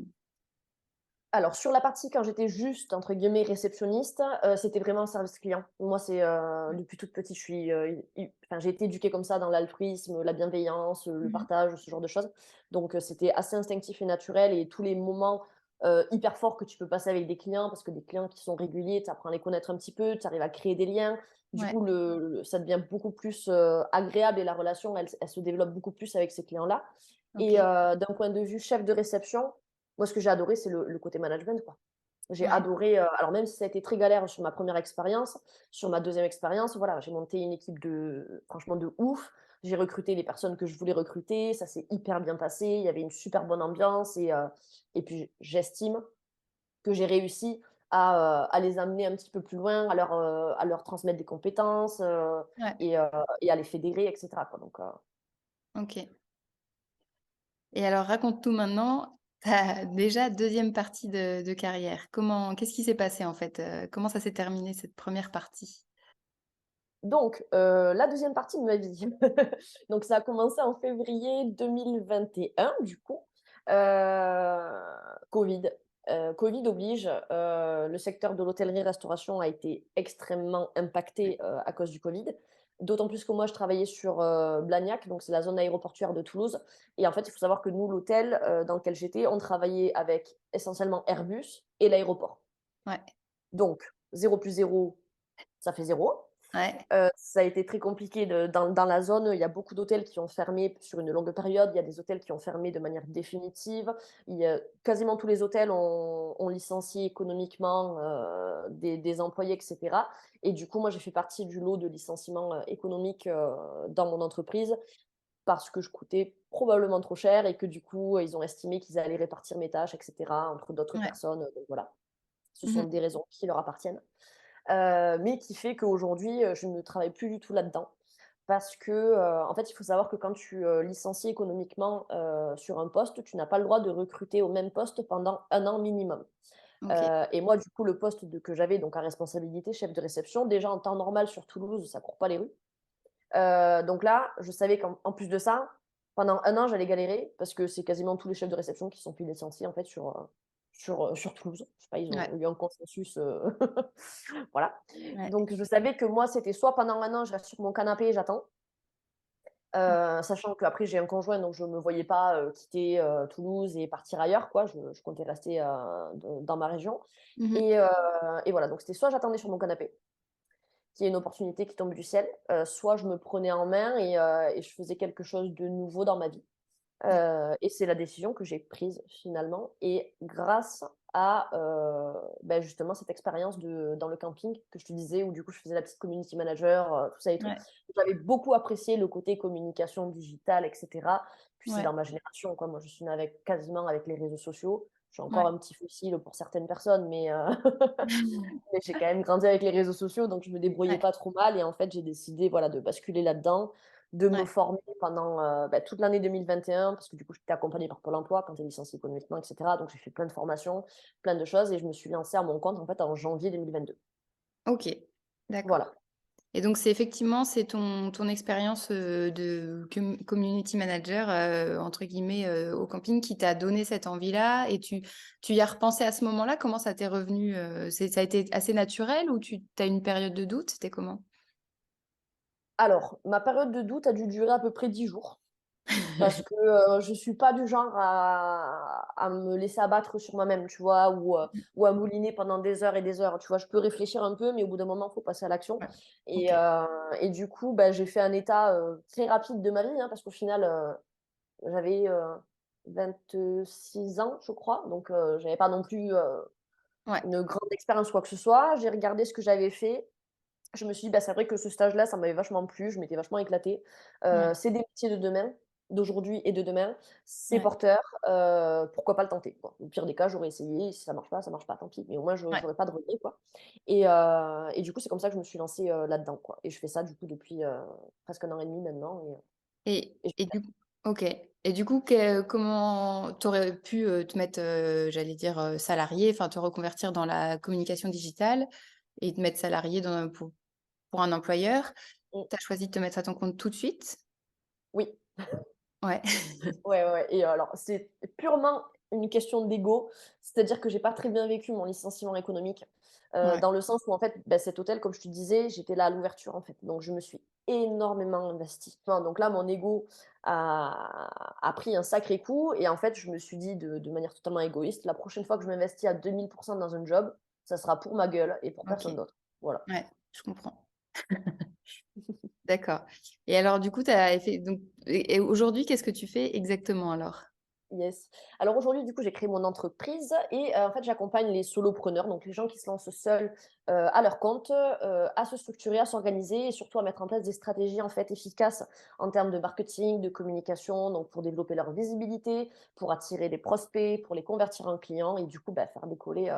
[SPEAKER 2] Alors sur la partie quand j'étais juste entre guillemets «réceptionniste», c'était vraiment le service client. Moi c'est,
[SPEAKER 1] Ouais.
[SPEAKER 2] depuis toute petite je suis, hy enfin j'ai été éduquée comme ça dans l'altruisme, la bienveillance, le
[SPEAKER 1] Mmh.
[SPEAKER 2] partage, ce genre de choses. Donc c'était assez instinctif et naturel et tous les moments, hyper forts que tu peux passer avec des clients, parce que des clients qui sont réguliers, tu apprends à les connaître un petit peu, tu arrives à créer des liens. Du
[SPEAKER 1] Ouais,
[SPEAKER 2] coup ça devient beaucoup plus, agréable et la relation elle se développe beaucoup plus avec ces clients-là et
[SPEAKER 1] OK.
[SPEAKER 2] d'un point de vue chef de réception, moi, ce que j'ai adoré, c'est le côté management, quoi. J'ai
[SPEAKER 1] Ouais,
[SPEAKER 2] adoré, alors même si ça a été très galère sur ma première expérience, sur ma deuxième expérience, voilà, j'ai monté une équipe de franchement de ouf. J'ai recruté les personnes que je voulais recruter, ça s'est hyper bien passé, il y avait une super bonne ambiance et puis j'estime que j'ai réussi à les amener un petit peu plus loin, à leur transmettre des compétences,
[SPEAKER 1] ouais,
[SPEAKER 2] et à les fédérer et cetera, quoi,
[SPEAKER 1] OK. Et alors raconte-nous maintenant ta déjà deuxième partie de carrière. Qu'est-ce qui s'est passé en fait? Comment ça s'est terminé cette première partie?
[SPEAKER 2] Donc, la deuxième partie de ma vie, donc ça a commencé en février 2021 du coup, Covid. Covid oblige, le secteur de l'hôtellerie-restauration a été extrêmement impacté, à cause du Covid. D'autant plus que moi je travaillais sur, Blagnac, donc c'est la zone aéroportuaire de Toulouse et en fait, il faut savoir que nous, l'hôtel, dans lequel j'étais, on travaillait avec essentiellement Airbus et l'aéroport.
[SPEAKER 1] Ouais,
[SPEAKER 2] Donc 0 plus 0, ça fait 0.
[SPEAKER 1] ouais,
[SPEAKER 2] Ça a été très compliqué dans la zone, il y a beaucoup d'hôtels qui ont fermé sur une longue période, il y a des hôtels qui ont fermé de manière définitive. Il y a quasiment tous les hôtels ont licencié économiquement, des employés et cetera et du coup, moi, j'ai fait partie du lot de licenciements, économiques, dans mon entreprise parce que je coûtais probablement trop cher et que du coup, ils ont estimé qu'ils allaient répartir mes tâches et cetera entre d'autres
[SPEAKER 1] ouais.
[SPEAKER 2] personnes, donc voilà. Ce sont
[SPEAKER 1] Mmh.
[SPEAKER 2] des raisons qui leur appartiennent. Mais qui fait qu'aujourd'hui, je ne travaille plus du tout là-dedans. Parce que, en fait, il faut savoir que quand tu, licencies économiquement, sur un poste, tu n'as pas le droit de recruter au même poste pendant 1 an minimum.
[SPEAKER 1] OK.
[SPEAKER 2] Et moi, du coup, le poste que j'avais donc à responsabilité, chef de réception, déjà en temps normal sur Toulouse, ça court pas les rues. Donc là, je savais qu'en plus de ça, pendant 1 an, j'allais galérer parce que c'est quasiment tous les chefs de réception qui sont plus licenciés en fait sur Toulouse. Je sais pas, ils ont
[SPEAKER 1] Ouais,
[SPEAKER 2] eu un consensus, voilà.
[SPEAKER 1] ouais.
[SPEAKER 2] Donc je savais que moi, c'était soit pendant 1 an, je reste sur mon canapé et j'attends,
[SPEAKER 1] Mmh.
[SPEAKER 2] sachant qu'après j'ai un conjoint, donc je me voyais pas, quitter, Toulouse et partir ailleurs quoi. Je comptais rester, dans ma région
[SPEAKER 1] Mmh.
[SPEAKER 2] et voilà, donc c'était soit j'attendais sur mon canapé qu'il y ait une opportunité qui tombe du ciel, soit je me prenais en main et je faisais quelque chose de nouveau dans ma vie.
[SPEAKER 1] D'acc
[SPEAKER 2] Et c'est la décision que j'ai prise finalement et grâce à, justement cette expérience dans le camping que je te disais où du coup je faisais la petite community manager, tout ça et tout.
[SPEAKER 1] ouais,
[SPEAKER 2] J'avais beaucoup apprécié le côté communication digitale et cetera. Puis c'est
[SPEAKER 1] ouais,
[SPEAKER 2] dans ma génération quoi, moi je suis née avec quasiment avec les réseaux sociaux. Je suis encore
[SPEAKER 1] ouais.
[SPEAKER 2] un petit fossile pour certaines personnes, mais mais j'ai quand même grandi avec les réseaux sociaux, donc je me débrouillais
[SPEAKER 1] Ouais,
[SPEAKER 2] pas trop mal et en fait, j'ai décidé, voilà, de basculer là-dedans, de me
[SPEAKER 1] ouais.
[SPEAKER 2] former pendant, toute l'année 2021 parce que du coup, j'étais accompagnée par Pôle emploi quand tu es licenciée économiquement et cetera, donc j'ai fait plein de formations, plein de choses et je me suis lancée à mon compte, en fait, en janvier 2022.
[SPEAKER 1] OK, d'accord.
[SPEAKER 2] Voilà.
[SPEAKER 1] Et donc c'est effectivement, c'est ton expérience, de community manager, entre guillemets, au camping qui t'a donné cette envie-là et tu y as repensé à ce moment-là? Comment ça t'est revenu, ça a été assez naturel ou tu as une période de doute? C'était comment?
[SPEAKER 2] Alors, ma période de doute a dû durer à peu près 10 jours. Parce que, je suis pas du genre à me laisser abattre sur moi-même, tu vois? Ou à mouliner pendant des heures et des heures, tu vois? Je peux réfléchir un peu, mais au bout d'un moment, il faut passer à l'action
[SPEAKER 1] Ouais.
[SPEAKER 2] et
[SPEAKER 1] OK.
[SPEAKER 2] du coup, j'ai fait un état, très rapide de ma vie, hein, parce qu'au final, j'avais, 26 ans, je crois, donc j'avais pas non plus,
[SPEAKER 1] Ouais,
[SPEAKER 2] une grande expérience ou quoi que ce soit. J'ai regardé ce que j'avais fait. Je me suis dit: «Bah, c'est vrai que ce stage-là, ça m'avait vachement plu, je m'étais vachement éclatée».
[SPEAKER 1] ouais,
[SPEAKER 2] C'est des métiers de demain, d'aujourd'hui et de demain. C'est
[SPEAKER 1] ouais,
[SPEAKER 2] porteur, pourquoi pas le tenter, quoi? Au pire des cas, j'aurais essayé, si ça marche pas, tant pis, mais au moins
[SPEAKER 1] ouais.
[SPEAKER 2] j'aurais pas de regrets, quoi et du coup, c'est comme ça que je me suis lancée, là-dedans, quoi et je fais ça, du coup, depuis, presque 1 an et demi maintenant et je
[SPEAKER 1] Et du coup OK. Et du coup, comment tu aurais pu, te mettre, j'allais dire, salarié, enfin te reconvertir dans la communication digitale et te mettre salarié pour un employeur?
[SPEAKER 2] mmh,
[SPEAKER 1] Tu as choisi de te mettre à ton compte tout de suite?
[SPEAKER 2] oui.
[SPEAKER 1] Ouais.
[SPEAKER 2] Ouais, ouais, ouais et alors c'est purement une question d'ego, c'est-à-dire que j'ai pas très bien vécu mon licenciement économique,
[SPEAKER 1] Ouais.
[SPEAKER 2] dans le sens où en fait, cet hôtel comme je te disais, j'étais là à l'ouverture en fait, donc je me suis énormément investie. Enfin, donc là, mon ego a pris un sacré coup et en fait, je me suis dit de manière totalement égoïste: «La prochaine fois que je m'investis à 2000 dans un job, ça sera pour ma gueule et pour
[SPEAKER 1] OK.
[SPEAKER 2] personne d'autre». Voilà.
[SPEAKER 1] Ouais, je comprends. D'accord. Et alors du coup, tu as fait donc et aujourd'hui, qu'est-ce que tu fais exactement alors?
[SPEAKER 2] Yes. Alors aujourd'hui, du coup, j'ai créé mon entreprise et en fait, j'accompagne les solopreneurs, donc les gens qui se lancent seuls, à leur compte, à se structurer, à s'organiser et surtout à mettre en place des stratégies, en fait, efficaces en termes de marketing, de communication, donc pour développer leur visibilité, pour attirer des prospects, pour les convertir en clients et du coup, faire décoller,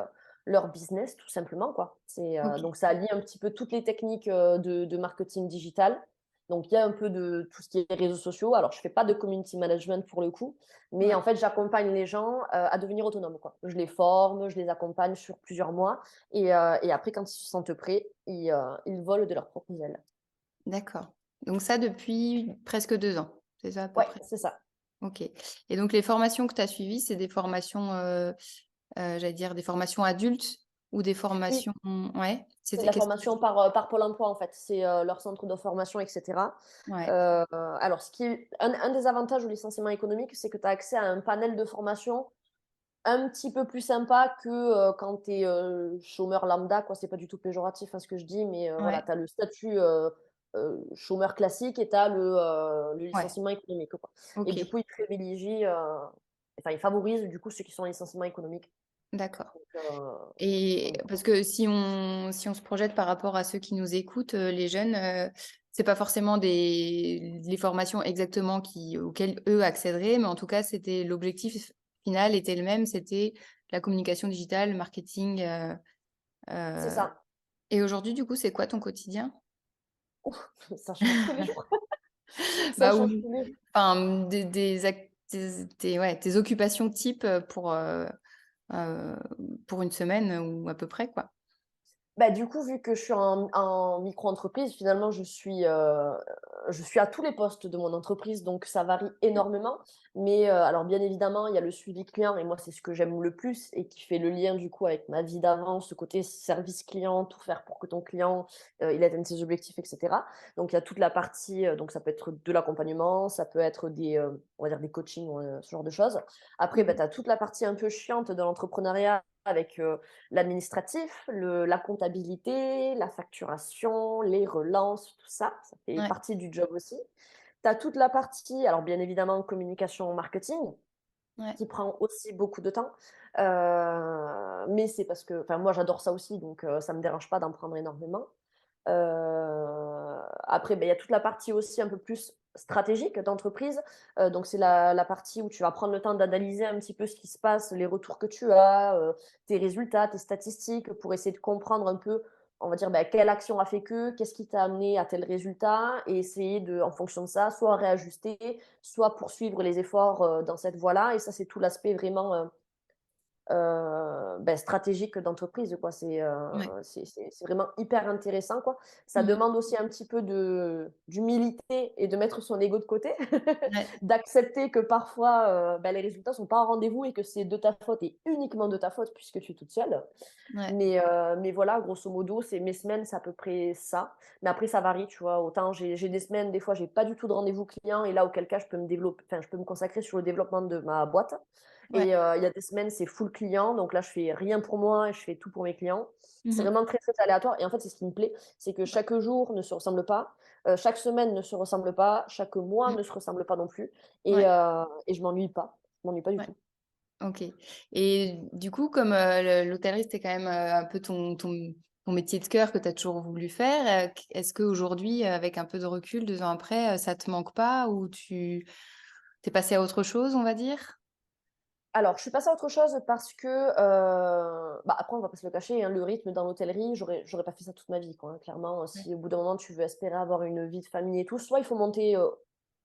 [SPEAKER 2] leur business tout simplement, quoi.
[SPEAKER 1] OK.
[SPEAKER 2] Donc ça allie un petit peu toutes les techniques, de marketing digital. Donc il y a un peu de tout ce qui est réseaux sociaux. Alors je fais pas de community management pour le coup, mais
[SPEAKER 1] Ouais.
[SPEAKER 2] en fait, j'accompagne les gens, à devenir autonomes, quoi. Je les forme, je les accompagne sur plusieurs mois et après quand ils se sentent prêts, ils volent de leurs propres ailes.
[SPEAKER 1] D'accord. Donc ça depuis presque 2 ans, c'est ça à peu
[SPEAKER 2] Ouais,
[SPEAKER 1] près?
[SPEAKER 2] c'est ça.
[SPEAKER 1] OK. Et donc les formations que tu as suivies, c'est des formations, j'allais dire des formations adultes ou des
[SPEAKER 2] Oui,
[SPEAKER 1] formations ouais,
[SPEAKER 2] c'est de
[SPEAKER 1] c'était
[SPEAKER 2] la
[SPEAKER 1] qu'est-ce que
[SPEAKER 2] formation par Pôle emploi, en fait. C'est, leur centre de formation et cetera.
[SPEAKER 1] ouais,
[SPEAKER 2] Alors ce qui est un des avantages au licenciement économique, c'est que tu as accès à un panel de formation un petit peu plus sympa que, quand tu es, chômeur lambda, quoi. C'est pas du tout péjoratif, hein, ce que je dis, mais, voilà,
[SPEAKER 1] ouais,
[SPEAKER 2] tu as le statut, chômeur classique et tu as le
[SPEAKER 1] ouais,
[SPEAKER 2] licenciement économique, quoi. Et du
[SPEAKER 1] OK,
[SPEAKER 2] coup, ils privilégient, enfin, ils favorisent, du coup, ceux qui sont en licenciement économique.
[SPEAKER 1] d'accord.
[SPEAKER 2] Donc,
[SPEAKER 1] Et
[SPEAKER 2] donc
[SPEAKER 1] parce que si on se projette par rapport à ceux qui nous écoutent, les jeunes, c'est pas forcément des les formations exactement auxquelles eux accéderaient, mais en tout cas, c'était l'objectif final était le même, c'était la communication digitale, le marketing,
[SPEAKER 2] c'est
[SPEAKER 1] heu
[SPEAKER 2] ça.
[SPEAKER 1] et aujourd'hui, du coup, c'est quoi ton quotidien?
[SPEAKER 2] Ouf, ça change tous les jours. Ça
[SPEAKER 1] Bah,
[SPEAKER 2] change
[SPEAKER 1] ou
[SPEAKER 2] tous les jours.
[SPEAKER 1] enfin, tes occupations type, heu, pour une semaine ou à peu près, quoi?
[SPEAKER 2] Bah, du coup, vu que je suis en micro-entreprise, finalement, je suis à tous les postes de mon entreprise, donc ça varie énormément. Mais, alors bien évidemment, il y a le suivi client et moi, c'est ce que j'aime le plus et qui fait le lien, du coup, avec ma vie d'avant, ce côté service client, tout faire pour que ton client, il atteigne ses objectifs et cetera. Donc il y a toute la partie, donc ça peut être de l'accompagnement, ça peut être on va dire des coachings, ce genre de choses. Après, bah,
[SPEAKER 1] Mmh.
[SPEAKER 2] tu as toute la partie un peu chiante de l'entrepreneuriat avec, l'administratif, la comptabilité, la facturation, les relances, tout ça, ça fait
[SPEAKER 1] Ouais,
[SPEAKER 2] partie du job aussi. Tu as toute la partie, alors bien évidemment, communication, marketing,
[SPEAKER 1] ouais,
[SPEAKER 2] qui prend aussi beaucoup de temps. Mais c'est parce que, enfin, moi, j'adore ça aussi, donc ça me dérange pas d'en prendre énormément. Après, beh, il y a toute la partie aussi un peu plus stratégique d'entreprise. Donc c'est la partie où tu vas prendre le temps d'analyser un petit peu ce qui se passe, les retours que tu as, tes résultats, tes statistiques, pour essayer de comprendre un peu, on va dire, bah, quelle action a fait que, qu'est-ce qui t'a amené à tel résultat et essayer de, en fonction de ça, soit réajuster, soit poursuivre les efforts, dans cette voie-là. Et ça, c'est tout l'aspect vraiment, stratégique d'entreprise, quoi.
[SPEAKER 1] ouais.
[SPEAKER 2] C'est vraiment hyper intéressant, quoi. Ça
[SPEAKER 1] Mmh.
[SPEAKER 2] demande aussi un petit peu d'humilité et de mettre son ego de côté,
[SPEAKER 1] Ouais,
[SPEAKER 2] d'accepter que parfois, les résultats sont pas au rendez-vous et que c'est de ta faute et uniquement de ta faute puisque tu es toute seule.
[SPEAKER 1] ouais,
[SPEAKER 2] Mais voilà, grosso modo, c'est mes semaines, c'est à peu près ça. Mais après ça varie, tu vois? Autant j'ai des semaines, des fois, j'ai pas du tout de rendez-vous client et là, auquel cas, je peux me consacrer sur le développement de ma boîte.
[SPEAKER 1] ouais.
[SPEAKER 2] Et il y a des semaines, c'est full client, donc là, je fais rien pour moi et je fais tout pour mes clients. C'est
[SPEAKER 1] Mmh.
[SPEAKER 2] vraiment très, très aléatoire et en fait, c'est ce qui me plaît, c'est que chaque jour ne se ressemble pas, chaque semaine ne se ressemble pas, chaque mois
[SPEAKER 1] Mmh.
[SPEAKER 2] ne se ressemble pas non plus
[SPEAKER 1] Ouais,
[SPEAKER 2] et je m'ennuie pas. Je m'ennuie pas du
[SPEAKER 1] ouais.
[SPEAKER 2] tout.
[SPEAKER 1] OK. Et du coup, comme, l'hôtellerie, c'était quand même, un peu ton métier de cœur que tu as toujours voulu faire, est-ce qu'aujourd'hui, avec un peu de recul, 2 ans après, ça te manque pas ou tu es passé à autre chose, on va dire?
[SPEAKER 2] Alors, je suis passée à autre chose parce que, après on va pas se le cacher, hein, le rythme dans l'hôtellerie, j'aurais pas fait ça toute ma vie, quoi, hein. Clairement,
[SPEAKER 1] Ouais.
[SPEAKER 2] si au bout d'un moment tu veux espérer avoir une vie de famille et tout, soit il faut monter,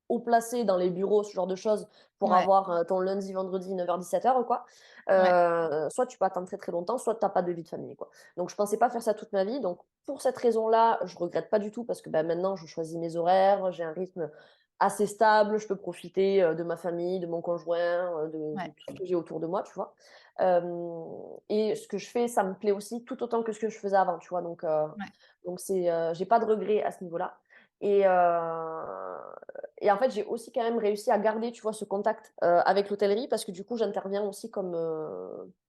[SPEAKER 2] haut placé dans les bureaux, ce genre de choses, pour
[SPEAKER 1] Ouais,
[SPEAKER 2] avoir, ton lundi, vendredi 9h-17h, quoi.
[SPEAKER 1] ouais,
[SPEAKER 2] Soit tu peux attendre très, très longtemps, soit tu as pas de vie de famille, quoi. Donc je pensais pas faire ça toute ma vie, donc pour cette raison-là, je regrette pas du tout parce que, bah, maintenant je choisis mes horaires, j'ai un rythme assez stable, je peux profiter, de ma famille, de mon conjoint, de
[SPEAKER 1] ouais,
[SPEAKER 2] tout ce que j'ai autour de moi, tu vois? Hem Et ce que je fais, ça me plaît aussi tout autant que ce que je faisais avant, tu vois?
[SPEAKER 1] ouais.
[SPEAKER 2] Donc j'ai pas de regrets à ce niveau-là et et en fait, j'ai aussi quand même réussi à garder, tu vois, ce contact, avec l'hôtellerie parce que du coup, j'interviens aussi comme,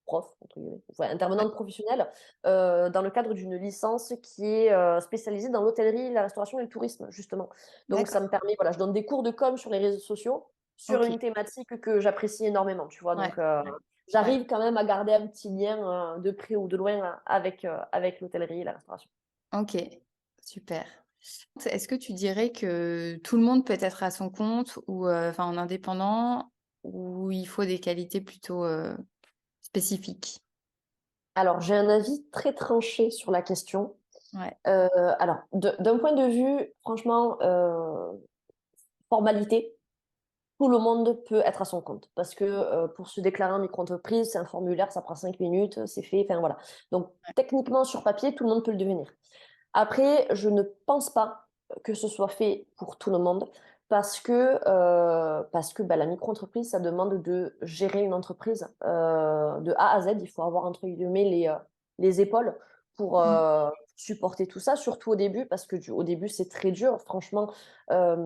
[SPEAKER 2] «prof» entre guillemets, enfin
[SPEAKER 1] Ouais.
[SPEAKER 2] intervenante professionnelle, dans le cadre d'une licence qui est, spécialisée dans l'hôtellerie, la restauration et le tourisme, justement. Donc ça
[SPEAKER 1] D'accord.
[SPEAKER 2] me permet, voilà, je donne des cours de com sur les réseaux sociaux, sur
[SPEAKER 1] OK.
[SPEAKER 2] une thématique que j'apprécie énormément, tu vois?
[SPEAKER 1] Ouais, ouais.
[SPEAKER 2] J'arrive quand même à garder un petit lien, de près ou de loin, avec l'hôtellerie et la restauration.
[SPEAKER 1] OK, super. Est-ce que tu dirais que tout le monde peut être à son compte ou, enfin en indépendant, ou il faut des qualités plutôt, spécifiques?
[SPEAKER 2] Alors, j'ai un avis très tranché sur la question.
[SPEAKER 1] Ouais,
[SPEAKER 2] Alors, d'un point de vue, franchement, formalité, tout le monde peut être à son compte parce que, pour se déclarer en micro-entreprise, c'est un formulaire, ça prend 5 minutes, c'est fait, enfin voilà. Donc
[SPEAKER 1] ouais,
[SPEAKER 2] techniquement, sur papier, tout le monde peut le devenir. Après, je ne pense pas, que ce soit fait pour tout le monde parce que bah, la micro-entreprise, ça demande de gérer une entreprise de A à Z. Il faut avoir, entre guillemets, les épaules pour
[SPEAKER 1] Mm.
[SPEAKER 2] supporter tout ça, surtout au début, parce que au début, c'est très dur. Franchement, euh,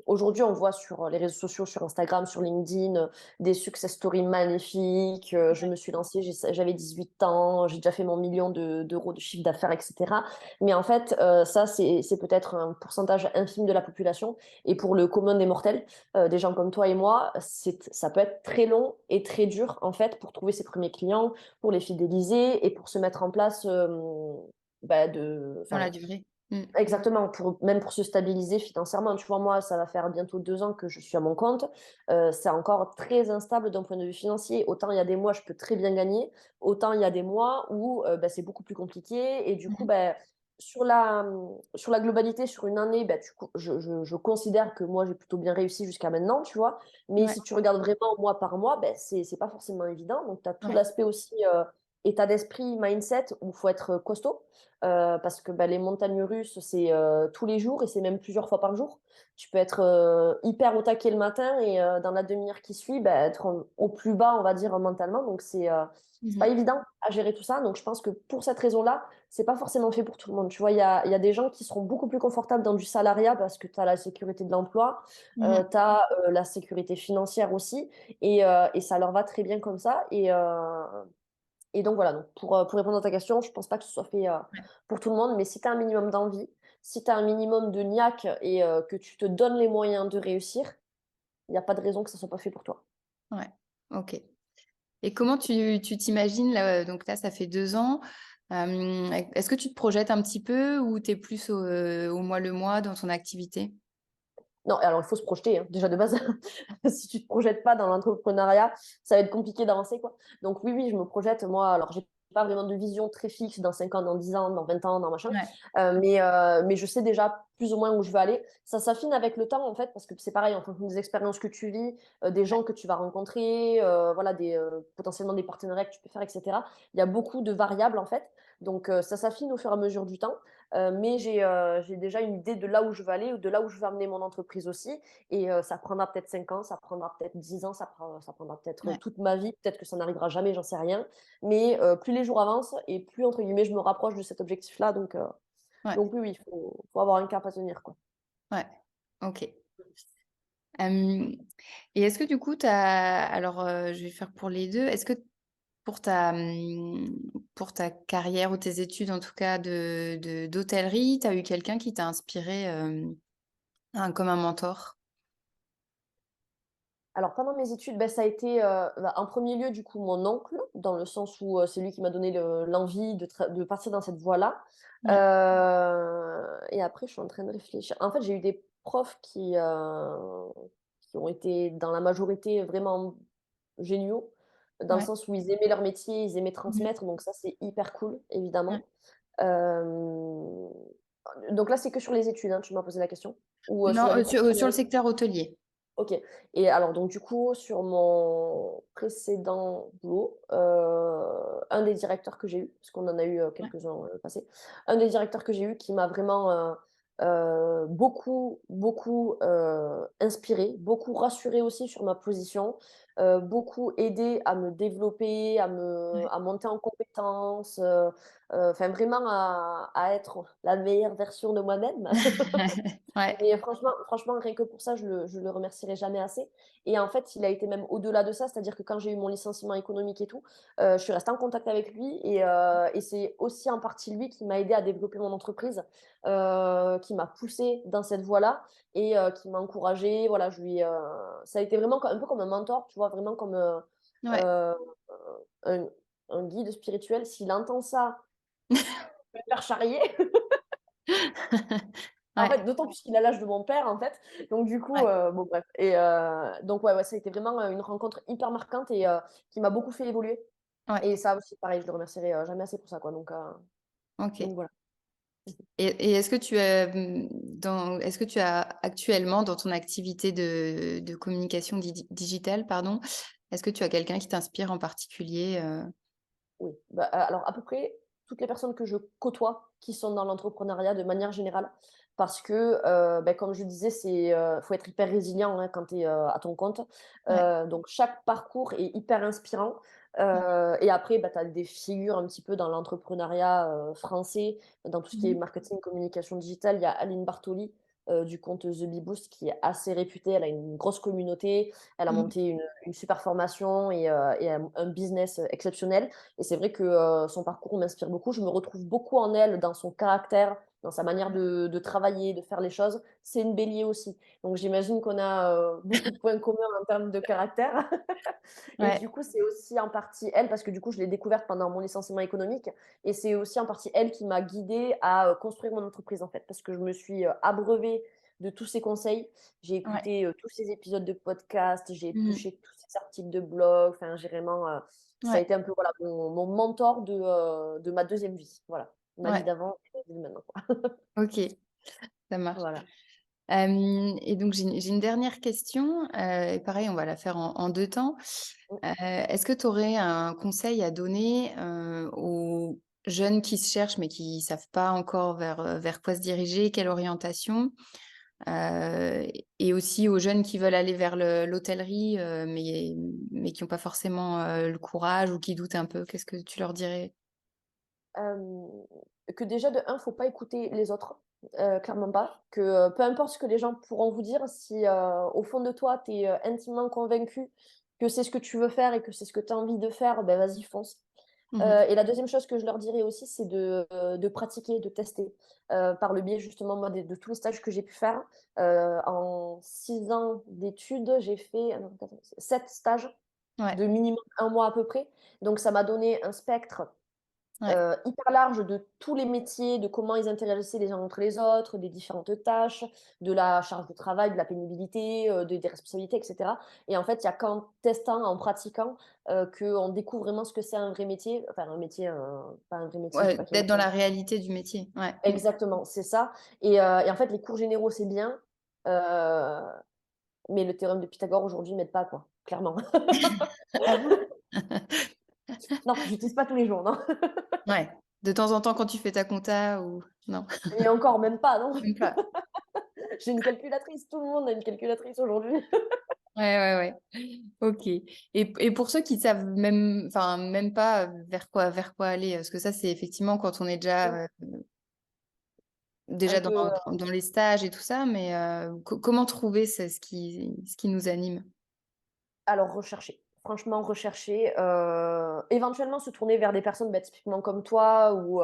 [SPEAKER 2] aujourd'hui, on voit sur les réseaux sociaux, sur Instagram, sur LinkedIn, des success stories magnifiques. Je me suis lancée, j'avais 18 ans, j'ai déjà fait mon million d'euros de chiffre d'affaires, etc. Mais en fait, ça, c'est peut-être un pourcentage infime de la population. Et pour le commun des mortels, des gens comme toi et moi, ça peut être très long et très dur, en fait, pour trouver ses premiers clients, pour les fidéliser et pour se mettre en place bah,
[SPEAKER 1] Dans la durée. Mm.
[SPEAKER 2] exactement, même pour se stabiliser financièrement. Tu vois, moi, ça va faire bientôt 2 ans que je suis à mon compte. C'est encore très instable d'un point de vue financier. Autant il y a des mois, je peux très bien gagner. Autant il y a des mois où bah, c'est beaucoup plus compliqué. Et du coup,
[SPEAKER 1] Mhm.
[SPEAKER 2] bah, sur la globalité, sur une année, bah, je considère que moi, j'ai plutôt bien réussi jusqu'à maintenant, tu vois. Mais
[SPEAKER 1] Ouais,
[SPEAKER 2] si tu regardes vraiment mois par mois, bah, c'est pas forcément évident. Donc, tu as tout
[SPEAKER 1] ouais.
[SPEAKER 2] l'aspect aussi état d'esprit, mindset, où il faut être costaud. Parce que bah, les montagnes russes, c'est tous les jours et c'est même plusieurs fois par jour. Tu peux être hyper au taquet le matin et dans la demi-heure qui suit, bah, être au plus bas, on va dire, mentalement. Donc, c'est pas
[SPEAKER 1] Mhm.
[SPEAKER 2] évident à gérer tout ça. Donc, je pense que pour cette raison-là, c'est pas forcément fait pour tout le monde. Tu vois, il y a des gens qui seront beaucoup plus confortables dans du salariat parce que tu as la sécurité de l'emploi,
[SPEAKER 1] Mhm.
[SPEAKER 2] tu as la sécurité financière aussi et ça leur va très bien comme ça. Et donc voilà, donc pour répondre à ta question, je pense pas que ce soit fait
[SPEAKER 1] Ouais,
[SPEAKER 2] pour tout le monde, mais si tu as un minimum d'envie, si tu as un minimum de niaque et que tu te donnes les moyens de réussir, il n'y a pas de raison que ça soit pas fait pour toi.
[SPEAKER 1] ouais. Ok. Et comment tu t'imagines, là, donc là, ça fait 2 ans. Est-ce que tu te projettes un petit peu ou tu es plus au mois le mois dans ton activité?
[SPEAKER 2] Non, alors il faut se projeter, hein, déjà de base. Si tu te projettes pas dans l'entrepreneuriat, ça va être compliqué d'avancer, quoi. Donc oui, oui, je me projette. Moi, alors j'ai pas vraiment de vision très fixe dans 5 ans, dans 10 ans, dans 20 ans, dans machin.
[SPEAKER 1] Ouais.
[SPEAKER 2] Mais je sais déjà plus ou moins où je veux aller. Ça s'affine avec le temps, en fait, parce que c'est pareil, en fonction des expériences que tu vis, des gens que tu vas rencontrer, voilà, potentiellement des partenariats que tu peux faire, etc. Il y a beaucoup de variables, en fait. Donc ça s'affine au fur et à mesure du temps. Mais j'ai déjà une idée de là où je veux aller ou de là où je veux amener mon entreprise aussi. Et ça prendra peut-être 5 ans, ça prendra peut-être 10 ans, ça prendra peut-être
[SPEAKER 1] Ouais.
[SPEAKER 2] toute ma vie, peut-être que ça n'arrivera jamais, j'en sais rien. Mais plus les jours avancent et plus, entre guillemets, je me rapproche de cet objectif-là.
[SPEAKER 1] Ouais.
[SPEAKER 2] Donc oui, oui, il faut avoir un cap à tenir, quoi.
[SPEAKER 1] Ouais. Ok. Euh, et est-ce que du coup, tu as... Alors, je vais faire pour les deux. Est-ce que pour ta carrière ou tes études, en tout cas, d'hôtellerie, tu as eu quelqu'un qui t'a inspiré comme un mentor?
[SPEAKER 2] Alors, pendant mes études, ben, ça a été bah, en premier lieu, du coup, mon oncle, dans le sens où c'est lui qui m'a donné l'envie de partir dans cette voie-là.
[SPEAKER 1] Ouais.
[SPEAKER 2] Et après, je suis en train de réfléchir. En fait, j'ai eu des profs qui ont été, dans la majorité, vraiment géniaux, dans le
[SPEAKER 1] Ouais.
[SPEAKER 2] sens où ils aimaient leur métier, ils aimaient
[SPEAKER 1] Mhm.
[SPEAKER 2] transmettre. Donc, ça, c'est hyper cool,
[SPEAKER 1] Ouais.
[SPEAKER 2] évidemment. Euh, donc là, c'est que sur les études, hein, tu m'as posé la question. Ou sur
[SPEAKER 1] Non,
[SPEAKER 2] la vie
[SPEAKER 1] sur le
[SPEAKER 2] professionnelle.
[SPEAKER 1] secteur hôtelier.
[SPEAKER 2] Ok. Et alors, donc, du coup, sur mon précédent boulot, un des directeurs que j'ai eu, parce qu'on en a eu
[SPEAKER 1] Ouais.
[SPEAKER 2] quelques-uns passés, un des directeurs que j'ai eu qui m'a vraiment beaucoup, beaucoup inspiré, beaucoup rassuré aussi sur ma position, beaucoup aidé à me développer,
[SPEAKER 1] Ouais.
[SPEAKER 2] à monter en compétences, enfin, vraiment à être la meilleure version de moi-même.
[SPEAKER 1] Ouais.
[SPEAKER 2] Mais franchement, rien que pour ça, je le remercierai jamais assez. Et en fait, il a été même au-delà de ça, c'est-à-dire que quand j'ai eu mon licenciement économique et tout, je suis restée en contact avec lui et c'est aussi en partie lui qui m'a aidé à développer mon entreprise, qui m'a poussée dans cette voie-là et qui m'a encouragée. Voilà, ça a été vraiment un peu comme un mentor, tu vois, vraiment comme
[SPEAKER 1] Ouais.
[SPEAKER 2] euh, un, un guide spirituel. S'il entend ça, je vais le faire charrier. En
[SPEAKER 1] Ouais.
[SPEAKER 2] fait, d'autant plus qu'il a l'âge de mon père, en fait. Donc, du coup,
[SPEAKER 1] Ouais.
[SPEAKER 2] bon, bref. Et donc, ouais, ouais, ça a été vraiment une rencontre hyper marquante et qui m'a beaucoup fait évoluer.
[SPEAKER 1] Ouais.
[SPEAKER 2] Et ça aussi, pareil, je le remercierai jamais assez pour ça, quoi. Donc
[SPEAKER 1] Ok.
[SPEAKER 2] voilà.
[SPEAKER 1] Et est-ce que est-ce que tu as actuellement dans ton activité de communication digitale, pardon, est-ce que tu as quelqu'un qui t'inspire en particulier?
[SPEAKER 2] Oui. Bah, alors, à peu près toutes les personnes que je côtoie qui sont dans l'entrepreneuriat de manière générale. Parce que, comme je disais, faut être hyper résilient, hein, quand tu es, à ton compte.
[SPEAKER 1] Ouais.
[SPEAKER 2] Donc chaque parcours est hyper inspirant.
[SPEAKER 1] Mmh.
[SPEAKER 2] Et après, tu as des figures un petit peu dans l'entrepreneuriat, français, dans tout ce qui est
[SPEAKER 1] Mmh.
[SPEAKER 2] marketing, communication digitale. Il y a Aline Bartoli, du compte The Bee Boost qui est assez réputée. Elle a une grosse communauté. Elle a
[SPEAKER 1] Mmh.
[SPEAKER 2] monté une super formation et un business exceptionnel. Et c'est vrai que, son parcours m'inspire beaucoup. Je me retrouve beaucoup en elle, dans son caractère, dans sa manière de travailler, de faire les choses. C'est une bélier aussi. Donc j'imagine qu'on a, beaucoup de points communs en termes de caractère. Et
[SPEAKER 1] Ouais.
[SPEAKER 2] du coup, c'est aussi en partie elle, parce que du coup, je l'ai découverte pendant mon licenciement économique. Et c'est aussi en partie elle qui m'a guidée à, construire mon entreprise, en fait. Parce que je me suis, abreuvée de tous ses conseils. J'ai
[SPEAKER 1] Ouais.
[SPEAKER 2] écouté, tous ses épisodes de podcast, j'ai
[SPEAKER 1] Mmh.
[SPEAKER 2] épluché tous ses articles de blog. Enfin, j'ai vraiment, ça a
[SPEAKER 1] Ouais.
[SPEAKER 2] été un peu, voilà, mon mentor de ma deuxième vie. Voilà. Ma vie
[SPEAKER 1] Ouais.
[SPEAKER 2] d'avant et ma vie de maintenant, quoi.
[SPEAKER 1] OK, ça marche.
[SPEAKER 2] Voilà.
[SPEAKER 1] Et donc j'ai une dernière question, et pareil, on va la faire en 2 temps.
[SPEAKER 2] Mmh.
[SPEAKER 1] Est-ce que tu aurais un conseil à donner, aux jeunes qui se cherchent, mais qui savent pas encore vers quoi se diriger, quelle orientation? Heu et aussi aux jeunes qui veulent aller vers l'hôtellerie, mais qui ont pas forcément, le courage ou qui doutent un peu, qu'est-ce que tu leur dirais?
[SPEAKER 2] Hem, que déjà de un, faut pas écouter les autres, clairement pas. Que, peu importe ce que les gens pourront vous dire, si, au fond de toi, tu es, intimement convaincu que c'est ce que tu veux faire et que c'est ce que tu as envie de faire, ben vas-y fonce.
[SPEAKER 1] Mmh.
[SPEAKER 2] Et la deuxième chose que je leur dirais aussi, c'est de pratiquer, de tester, par le biais justement moi de tous les stages que j'ai pu faire. En 6 ans d'études, j'ai fait, ah non, attends, 7 stages
[SPEAKER 1] Ouais,
[SPEAKER 2] de minimum un mois à peu près. Donc ça m'a donné un spectre
[SPEAKER 1] ouais.
[SPEAKER 2] hyper large de tous les métiers, de comment ils interagissaient les uns entre les autres, des différentes tâches, de la charge de travail, de la pénibilité, des responsabilités, et cetera. Et en fait, il y a qu'en testant, en pratiquant, qu'on découvre vraiment ce que c'est un vrai métier. Enfin, un métier, pas un vrai métier, je sais
[SPEAKER 1] Ouais,
[SPEAKER 2] pas quel
[SPEAKER 1] d'être
[SPEAKER 2] mot
[SPEAKER 1] dans
[SPEAKER 2] choisir.
[SPEAKER 1] la réalité du métier. Ouais. Mmh.
[SPEAKER 2] Exactement, c'est ça. Et en fait, les cours généraux, c'est bien, heu, mais le théorème de Pythagore aujourd'hui m'aide pas, quoi, clairement.
[SPEAKER 1] Ah bon?
[SPEAKER 2] Non, je l'utilise pas tous les jours, non.
[SPEAKER 1] Ouais. De temps en temps quand tu fais ta compta ou non?
[SPEAKER 2] Et encore, même pas, non.
[SPEAKER 1] Même pas?
[SPEAKER 2] J'ai une calculatrice, tout le monde a une calculatrice aujourd'hui.
[SPEAKER 1] Ouais, ouais, ouais. OK. Et pour ceux qui savent même enfin, même pas, vers quoi aller, parce que ça, c'est effectivement quand on est déjà,
[SPEAKER 2] Un
[SPEAKER 1] déjà
[SPEAKER 2] peu,
[SPEAKER 1] dans les stages et tout ça, mais comment trouver ce qui nous anime?
[SPEAKER 2] alors rechercher, franchement rechercher, éventuellement se tourner vers des personnes, bah, typiquement comme toi ou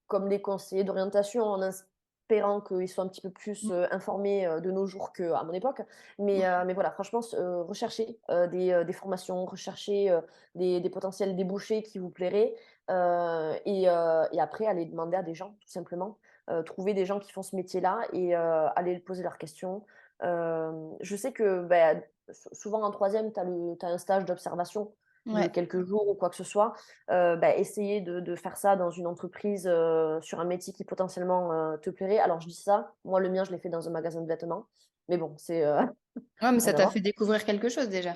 [SPEAKER 2] comme des conseillers d'orientation en espérant qu'ils soient un petit peu plus,
[SPEAKER 1] Mmh.
[SPEAKER 2] informés, de nos jours qu'à mon époque. Mais
[SPEAKER 1] Ouais,
[SPEAKER 2] voilà, franchement rechercher, des formations, rechercher, des potentiels débouchés qui vous plairaient, et après aller demander à des gens tout simplement. Trouver des gens qui font ce métier-là et aller poser leurs questions. Je sais que, bah, souvent en troisième, tu as un stage d'observation de
[SPEAKER 1] ouais,
[SPEAKER 2] quelques jours ou quoi que ce soit. Essayer de faire ça dans une entreprise, sur un métier qui potentiellement, te plairait. Alors je dis ça, moi le mien je l'ai fait dans un magasin de vêtements, mais bon c'est,
[SPEAKER 1] ouais, mais ça
[SPEAKER 2] rien à
[SPEAKER 1] t'a
[SPEAKER 2] voir.
[SPEAKER 1] fait découvrir quelque chose déjà?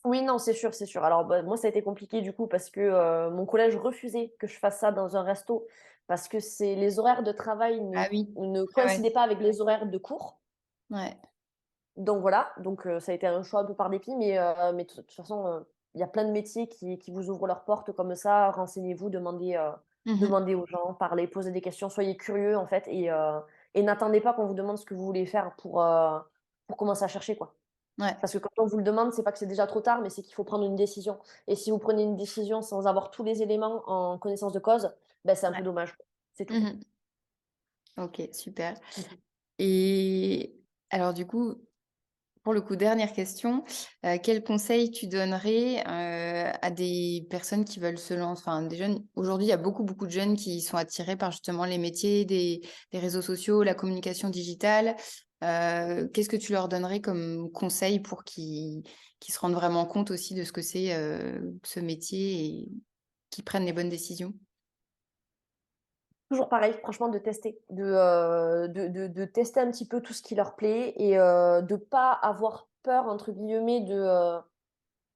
[SPEAKER 2] Oui, non, c'est sûr, c'est sûr. Alors, bah, moi ça a été compliqué du coup parce que, mon collège refusait que je fasse ça dans un resto parce que les horaires de travail
[SPEAKER 1] Ah oui.
[SPEAKER 2] ne
[SPEAKER 1] Ouais, ouais.
[SPEAKER 2] coïncidaient pas avec les horaires de cours.
[SPEAKER 1] Ouais.
[SPEAKER 2] Donc voilà, ça a été un choix un peu par dépit, mais de toute façon, il y a plein de métiers qui vous ouvrent leurs portes comme ça. Renseignez-vous,
[SPEAKER 1] Mmh mh.
[SPEAKER 2] demandez aux gens, parlez, posez des questions, soyez curieux en fait et n'attendez pas qu'on vous demande ce que vous voulez faire pour commencer à chercher, quoi.
[SPEAKER 1] Ouais,
[SPEAKER 2] Parce que quand on vous le demande, c'est pas que c'est déjà trop tard, mais c'est qu'il faut prendre une décision et si vous prenez une décision sans avoir tous les éléments en connaissance de cause, bah, c'est un peu
[SPEAKER 1] ouais.
[SPEAKER 2] dommage, quoi. C'est tout.
[SPEAKER 1] Mmh mh. OK, super.
[SPEAKER 2] Mmh.
[SPEAKER 1] Et alors du coup, pour le coup, dernière question, quel conseil tu donnerais, à des personnes qui veulent se lancer, enfin des jeunes aujourd'hui, il y a beaucoup, beaucoup de jeunes qui sont attirés par justement les métiers des réseaux sociaux, la communication digitale. Qu'est-ce que tu leur donnerais comme conseil pour qu'ils se rendent vraiment compte aussi de ce que c'est, ce métier et qu'ils prennent les bonnes décisions?
[SPEAKER 2] Toujours pareil, franchement, de tester, de tester un petit peu tout ce qui leur plaît et de pas avoir «peur» entre guillemets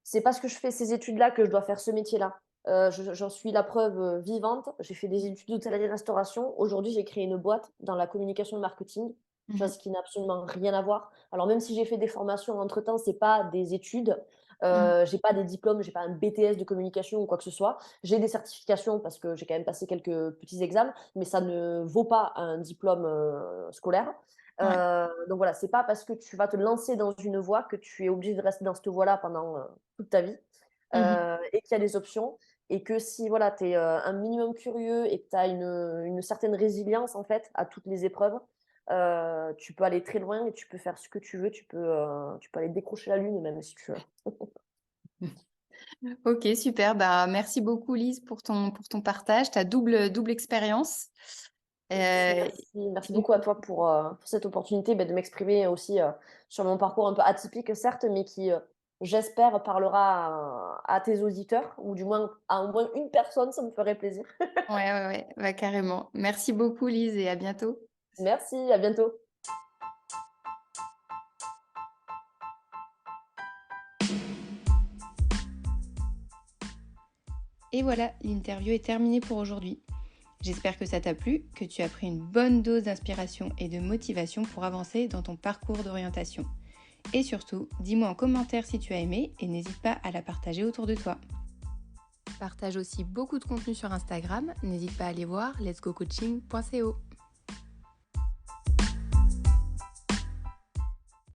[SPEAKER 2] «C'est parce que je fais ces études-là que je dois faire ce métier-là». J'en suis la preuve vivante. J'ai fait des études d'hôtellerie-restauration. Aujourd'hui, j'ai créé une boîte dans la communication et le marketing,
[SPEAKER 1] Mmh.
[SPEAKER 2] chose qui n'a absolument rien à voir. Alors même si j'ai fait des formations entre-temps, c'est pas des études.
[SPEAKER 1] Mmh.
[SPEAKER 2] J'ai pas des diplômes, j'ai pas un BTS de communication ou quoi que ce soit. J'ai des certifications parce que j'ai quand même passé quelques petits examens, mais ça ne vaut pas un diplôme, scolaire.
[SPEAKER 1] Ouais.
[SPEAKER 2] Donc voilà, c'est pas parce que tu vas te lancer dans une voie que tu es obligé de rester dans cette voie-là pendant, toute ta vie,
[SPEAKER 1] Mmh.
[SPEAKER 2] et qu'il y a des options et que si voilà, tu es, un minimum curieux et que tu as une certaine résilience en fait à toutes les épreuves, tu peux aller très loin et tu peux faire ce que tu veux. Tu peux aller décrocher la lune même si tu veux.
[SPEAKER 1] OK, super. Bah, merci beaucoup Lise pour ton partage, ta double expérience. Heu
[SPEAKER 2] Merci
[SPEAKER 1] et
[SPEAKER 2] beaucoup à toi pour cette opportunité, de m'exprimer aussi, sur mon parcours un peu atypique certes, mais qui, j'espère parlera à tes auditeurs ou du moins à au moins une personne, ça me ferait plaisir.
[SPEAKER 1] ouais, ouais, ouais, bah, carrément. Merci beaucoup Lise et à bientôt.
[SPEAKER 2] Merci, à bientôt.
[SPEAKER 1] Et voilà, l'interview est terminée pour aujourd'hui. J'espère que ça t'a plu, que tu as pris une bonne dose d'inspiration et de motivation pour avancer dans ton parcours d'orientation. Et surtout, dis-moi en commentaire si tu as aimé et n'hésite pas à la partager autour de toi. Partage aussi beaucoup de contenu sur Instagram, n'hésite pas à aller voir letsgocoaching.co.